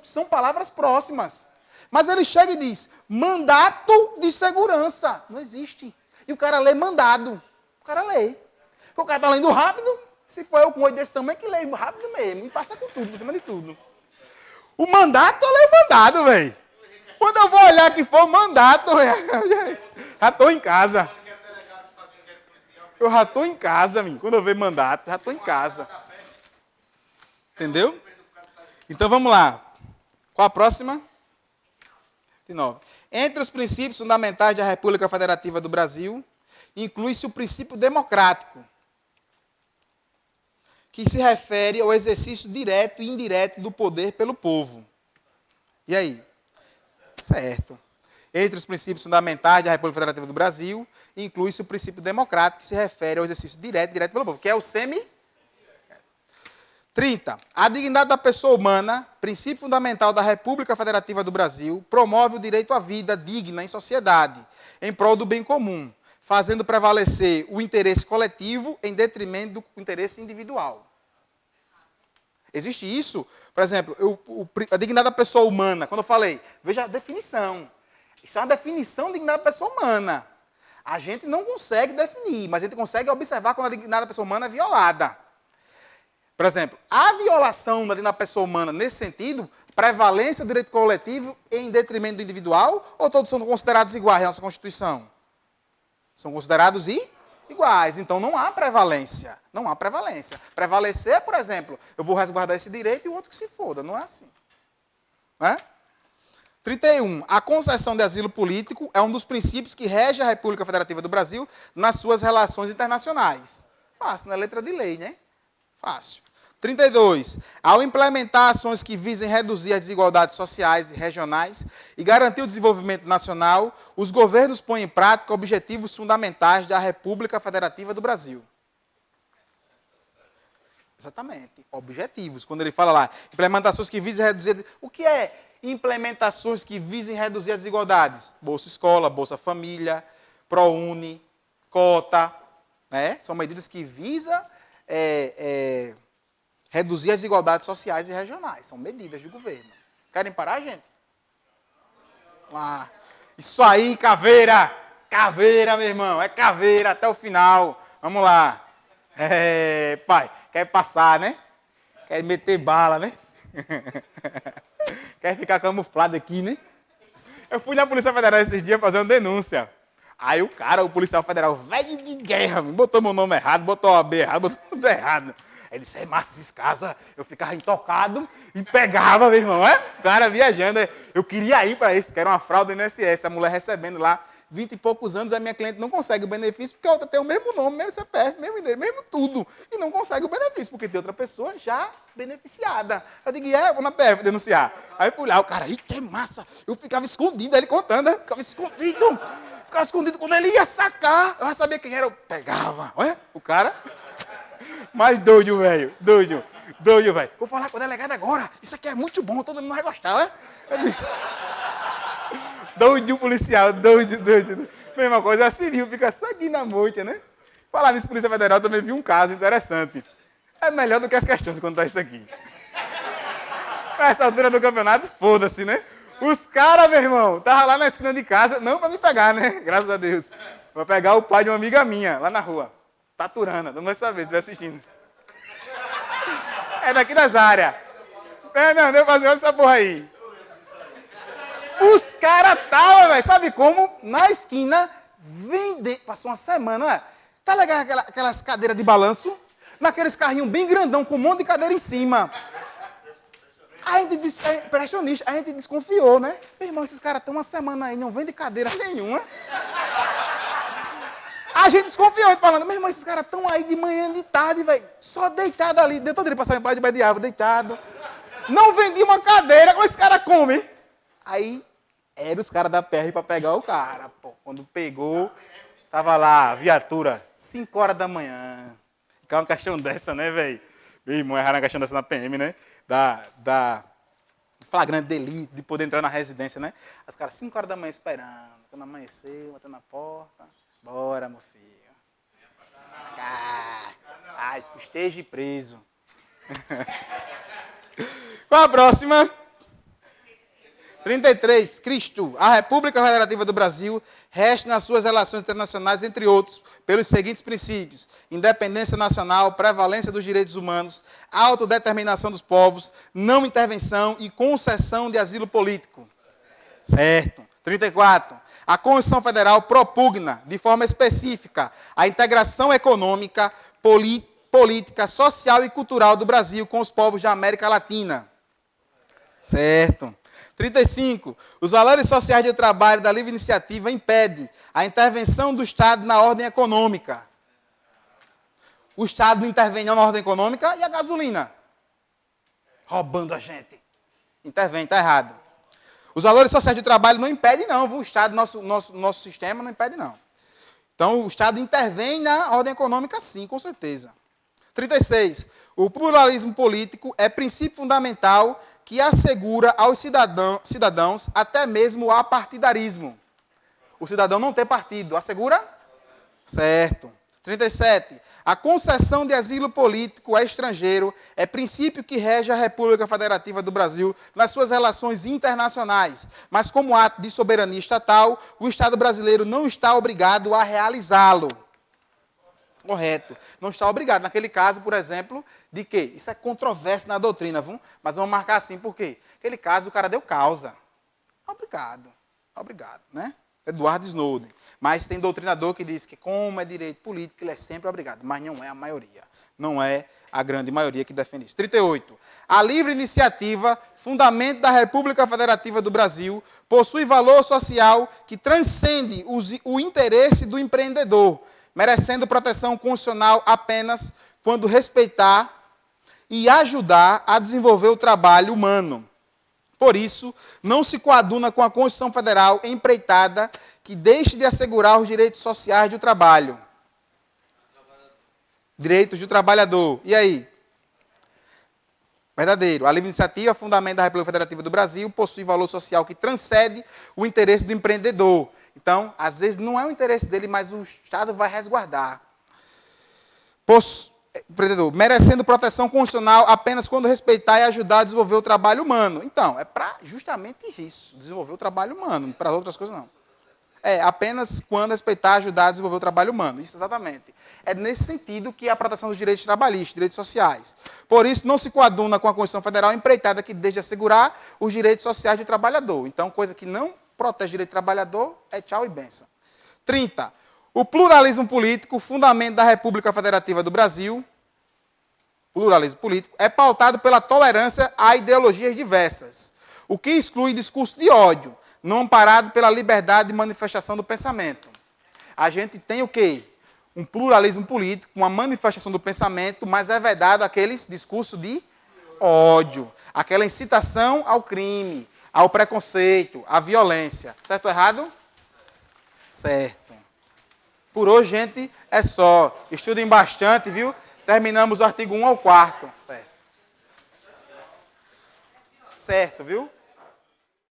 São palavras próximas. Mas ele chega e diz, mandato de segurança. Não existe. E o cara lê mandado. O cara lê. Porque o cara está lendo rápido, se for eu com 8 desse tamanho, que leio rápido mesmo. E passa com tudo, por cima de tudo. O mandato, eu leio mandado, velho. Quando eu vou olhar que for mandato, já estou em casa. Eu já estou em casa, menino. Quando eu ver mandato, já estou em casa. Entendeu? Então vamos lá. Qual a próxima? 29. Entre os princípios fundamentais da República Federativa do Brasil, inclui-se o princípio democrático, que se refere ao exercício direto e indireto do poder pelo povo. E aí? Certo. Entre os princípios fundamentais da República Federativa do Brasil, inclui-se o princípio democrático, que se refere ao exercício direto e indireto pelo povo, que é o 30. A dignidade da pessoa humana, princípio fundamental da República Federativa do Brasil, promove o direito à vida digna em sociedade, em prol do bem comum, fazendo prevalecer o interesse coletivo em detrimento do interesse individual. Existe isso? Por exemplo, a dignidade da pessoa humana, quando eu falei, veja a definição. Isso é uma definição de dignidade da pessoa humana. A gente não consegue definir, mas a gente consegue observar quando a dignidade da pessoa humana é violada. Por exemplo, a violação da pessoa humana, nesse sentido, prevalência do direito coletivo em detrimento do individual, ou todos são considerados iguais na nossa Constituição? São considerados iguais. Então, não há prevalência. Não há prevalência. Prevalecer, por exemplo, eu vou resguardar esse direito e o outro que se foda. Não é assim. Não é? 31. A concessão de asilo político é um dos princípios que rege a República Federativa do Brasil nas suas relações internacionais. Fácil, na letra de lei, né? Fácil. 32. Ao implementar ações que visem reduzir as desigualdades sociais e regionais e garantir o desenvolvimento nacional, os governos põem em prática objetivos fundamentais da República Federativa do Brasil. Exatamente. Objetivos. Quando ele fala lá, implementações que visem reduzir... O que é implementações que visem reduzir as desigualdades? Bolsa Escola, Bolsa Família, ProUni, cota. Né? São medidas que visam reduzir as desigualdades sociais e regionais. São medidas do governo. Querem parar, gente? Ah, isso aí, caveira! Caveira, meu irmão. É caveira até o final. Vamos lá. Pai, quer passar, né? Quer meter bala, né? Quer ficar camuflado aqui, né? Eu fui na Polícia Federal esses dias fazer uma denúncia. Aí o policial federal, velho de guerra, botou meu nome errado, botou a OAB errado, botou tudo errado. Ele disse, é massa esses casos, eu ficava intocado e pegava, meu irmão, O cara viajando, eu queria ir para isso, que era uma fraude do INSS, a mulher recebendo lá 20 e poucos anos, a minha cliente não consegue o benefício, porque a outra tem o mesmo nome, mesmo CPF, mesmo endereço, mesmo tudo, e não consegue o benefício, porque tem outra pessoa já beneficiada. Eu digo, vou na PF denunciar. Aí fui lá, o cara, que massa, eu ficava escondido, ele contando, ficava escondido quando ele ia sacar, eu já sabia quem era, eu pegava, olha, o cara... Mas doido, velho. Doido, velho. Vou falar com o delegado agora. Isso aqui é muito bom, todo mundo vai gostar, Doido policial, doido. Mesma coisa, a civil fica seguindo a moita, né? Falar nisso, Polícia Federal, também vi um caso interessante. É melhor do que as questões contar isso aqui. Nessa altura do campeonato, foda-se, né? Os caras, meu irmão, estavam lá na esquina de casa, não pra me pegar, né? Graças a Deus. Pra pegar o pai de uma amiga minha, lá na rua. Taturana, não vai saber se estiver assistindo. É daqui das áreas. Não deu pra fazer essa porra aí. Os caras estavam, velho, sabe como? Na esquina, vendendo. Passou uma semana, Tá legal aquelas cadeiras de balanço? Naqueles carrinhos bem grandão, com um monte de cadeira em cima. A gente impressionista, a gente desconfiou, né? Meu irmão, esses caras estão uma semana aí, não vendem cadeira nenhuma. A gente desconfiou, a gente falando, meu irmão, esses caras estão aí de manhã, de tarde, velho, só deitado ali, deu todo ele passar embaixo de árvore, deitado. Não vendi uma cadeira, como esse cara come? Aí, eram os caras da PR para pegar o cara, pô. Quando pegou, tava lá, a viatura, 5 horas da manhã. Ficar uma questão dessa, né, velho? Meu irmão, errar uma questão dessa na PM, né? Da flagrante delito, de poder entrar na residência, né? Os caras, 5 horas da manhã esperando, quando amanheceu, batendo na porta. Bora, meu filho. Ai, esteja preso. Qual a próxima? 33. Cristo. A República Federativa do Brasil rege nas suas relações internacionais, entre outros, pelos seguintes princípios: independência nacional, prevalência dos direitos humanos, autodeterminação dos povos, não intervenção e concessão de asilo político. Certo. 34. A Constituição Federal propugna, de forma específica, a integração econômica, política, social e cultural do Brasil com os povos da América Latina. Certo. 35. Os valores sociais de trabalho da livre iniciativa impedem a intervenção do Estado na ordem econômica. O Estado não intervém na ordem econômica e a gasolina? Roubando a gente. Intervém, está errado. Os valores sociais de trabalho não impedem, não. O Estado, nosso sistema, não impede, não. Então, o Estado intervém na ordem econômica, sim, com certeza. 36. O pluralismo político é princípio fundamental que assegura aos cidadãos até mesmo o apartidarismo. O cidadão não ter partido. Assegura? Certo. 37. A concessão de asilo político a estrangeiro é princípio que rege a República Federativa do Brasil nas suas relações internacionais, mas como ato de soberania estatal, o Estado brasileiro não está obrigado a realizá-lo. Correto. Não está obrigado. Naquele caso, por exemplo, de que? Isso é controverso na doutrina, viu? Mas vamos marcar assim, por quê? Naquele caso, o cara deu causa. Obrigado. Obrigado, né? Edward Snowden. Mas tem doutrinador que diz que, como é direito político, ele é sempre obrigado. Mas não é a maioria. Não é a grande maioria que defende isso. 38. A livre iniciativa, fundamento da República Federativa do Brasil, possui valor social que transcende o interesse do empreendedor, merecendo proteção constitucional apenas quando respeitar e ajudar a desenvolver o trabalho humano. Por isso, não se coaduna com a Constituição Federal empreitada que deixe de assegurar os direitos sociais do trabalho. Direitos do trabalhador. E aí? Verdadeiro. A livre iniciativa, fundamento da República Federativa do Brasil, possui valor social que transcende o interesse do empreendedor. Então, às vezes, não é o interesse dele, mas o Estado vai resguardar. Empreendedor, merecendo proteção constitucional apenas quando respeitar e ajudar a desenvolver o trabalho humano. Então, é para justamente isso, desenvolver o trabalho humano, para outras coisas não. É apenas quando respeitar, ajudar a desenvolver o trabalho humano. Isso exatamente. É nesse sentido que é a proteção dos direitos trabalhistas, direitos sociais. Por isso, não se coaduna com a Constituição Federal empreitada que desde assegurar os direitos sociais do trabalhador. Então, coisa que não protege o direito do trabalhador é tchau e benção. 30. O pluralismo político, fundamento da República Federativa do Brasil, pluralismo político, é pautado pela tolerância a ideologias diversas, o que exclui discurso de ódio, não amparado pela liberdade de manifestação do pensamento. A gente tem o quê? Um pluralismo político, uma manifestação do pensamento, mas é vedado aqueles discursos de ódio, aquela incitação ao crime, ao preconceito, à violência. Certo ou errado? Certo. Por hoje, gente, é só. Estudem bastante, viu? Terminamos o artigo 1 ao 4. Certo. Certo, viu?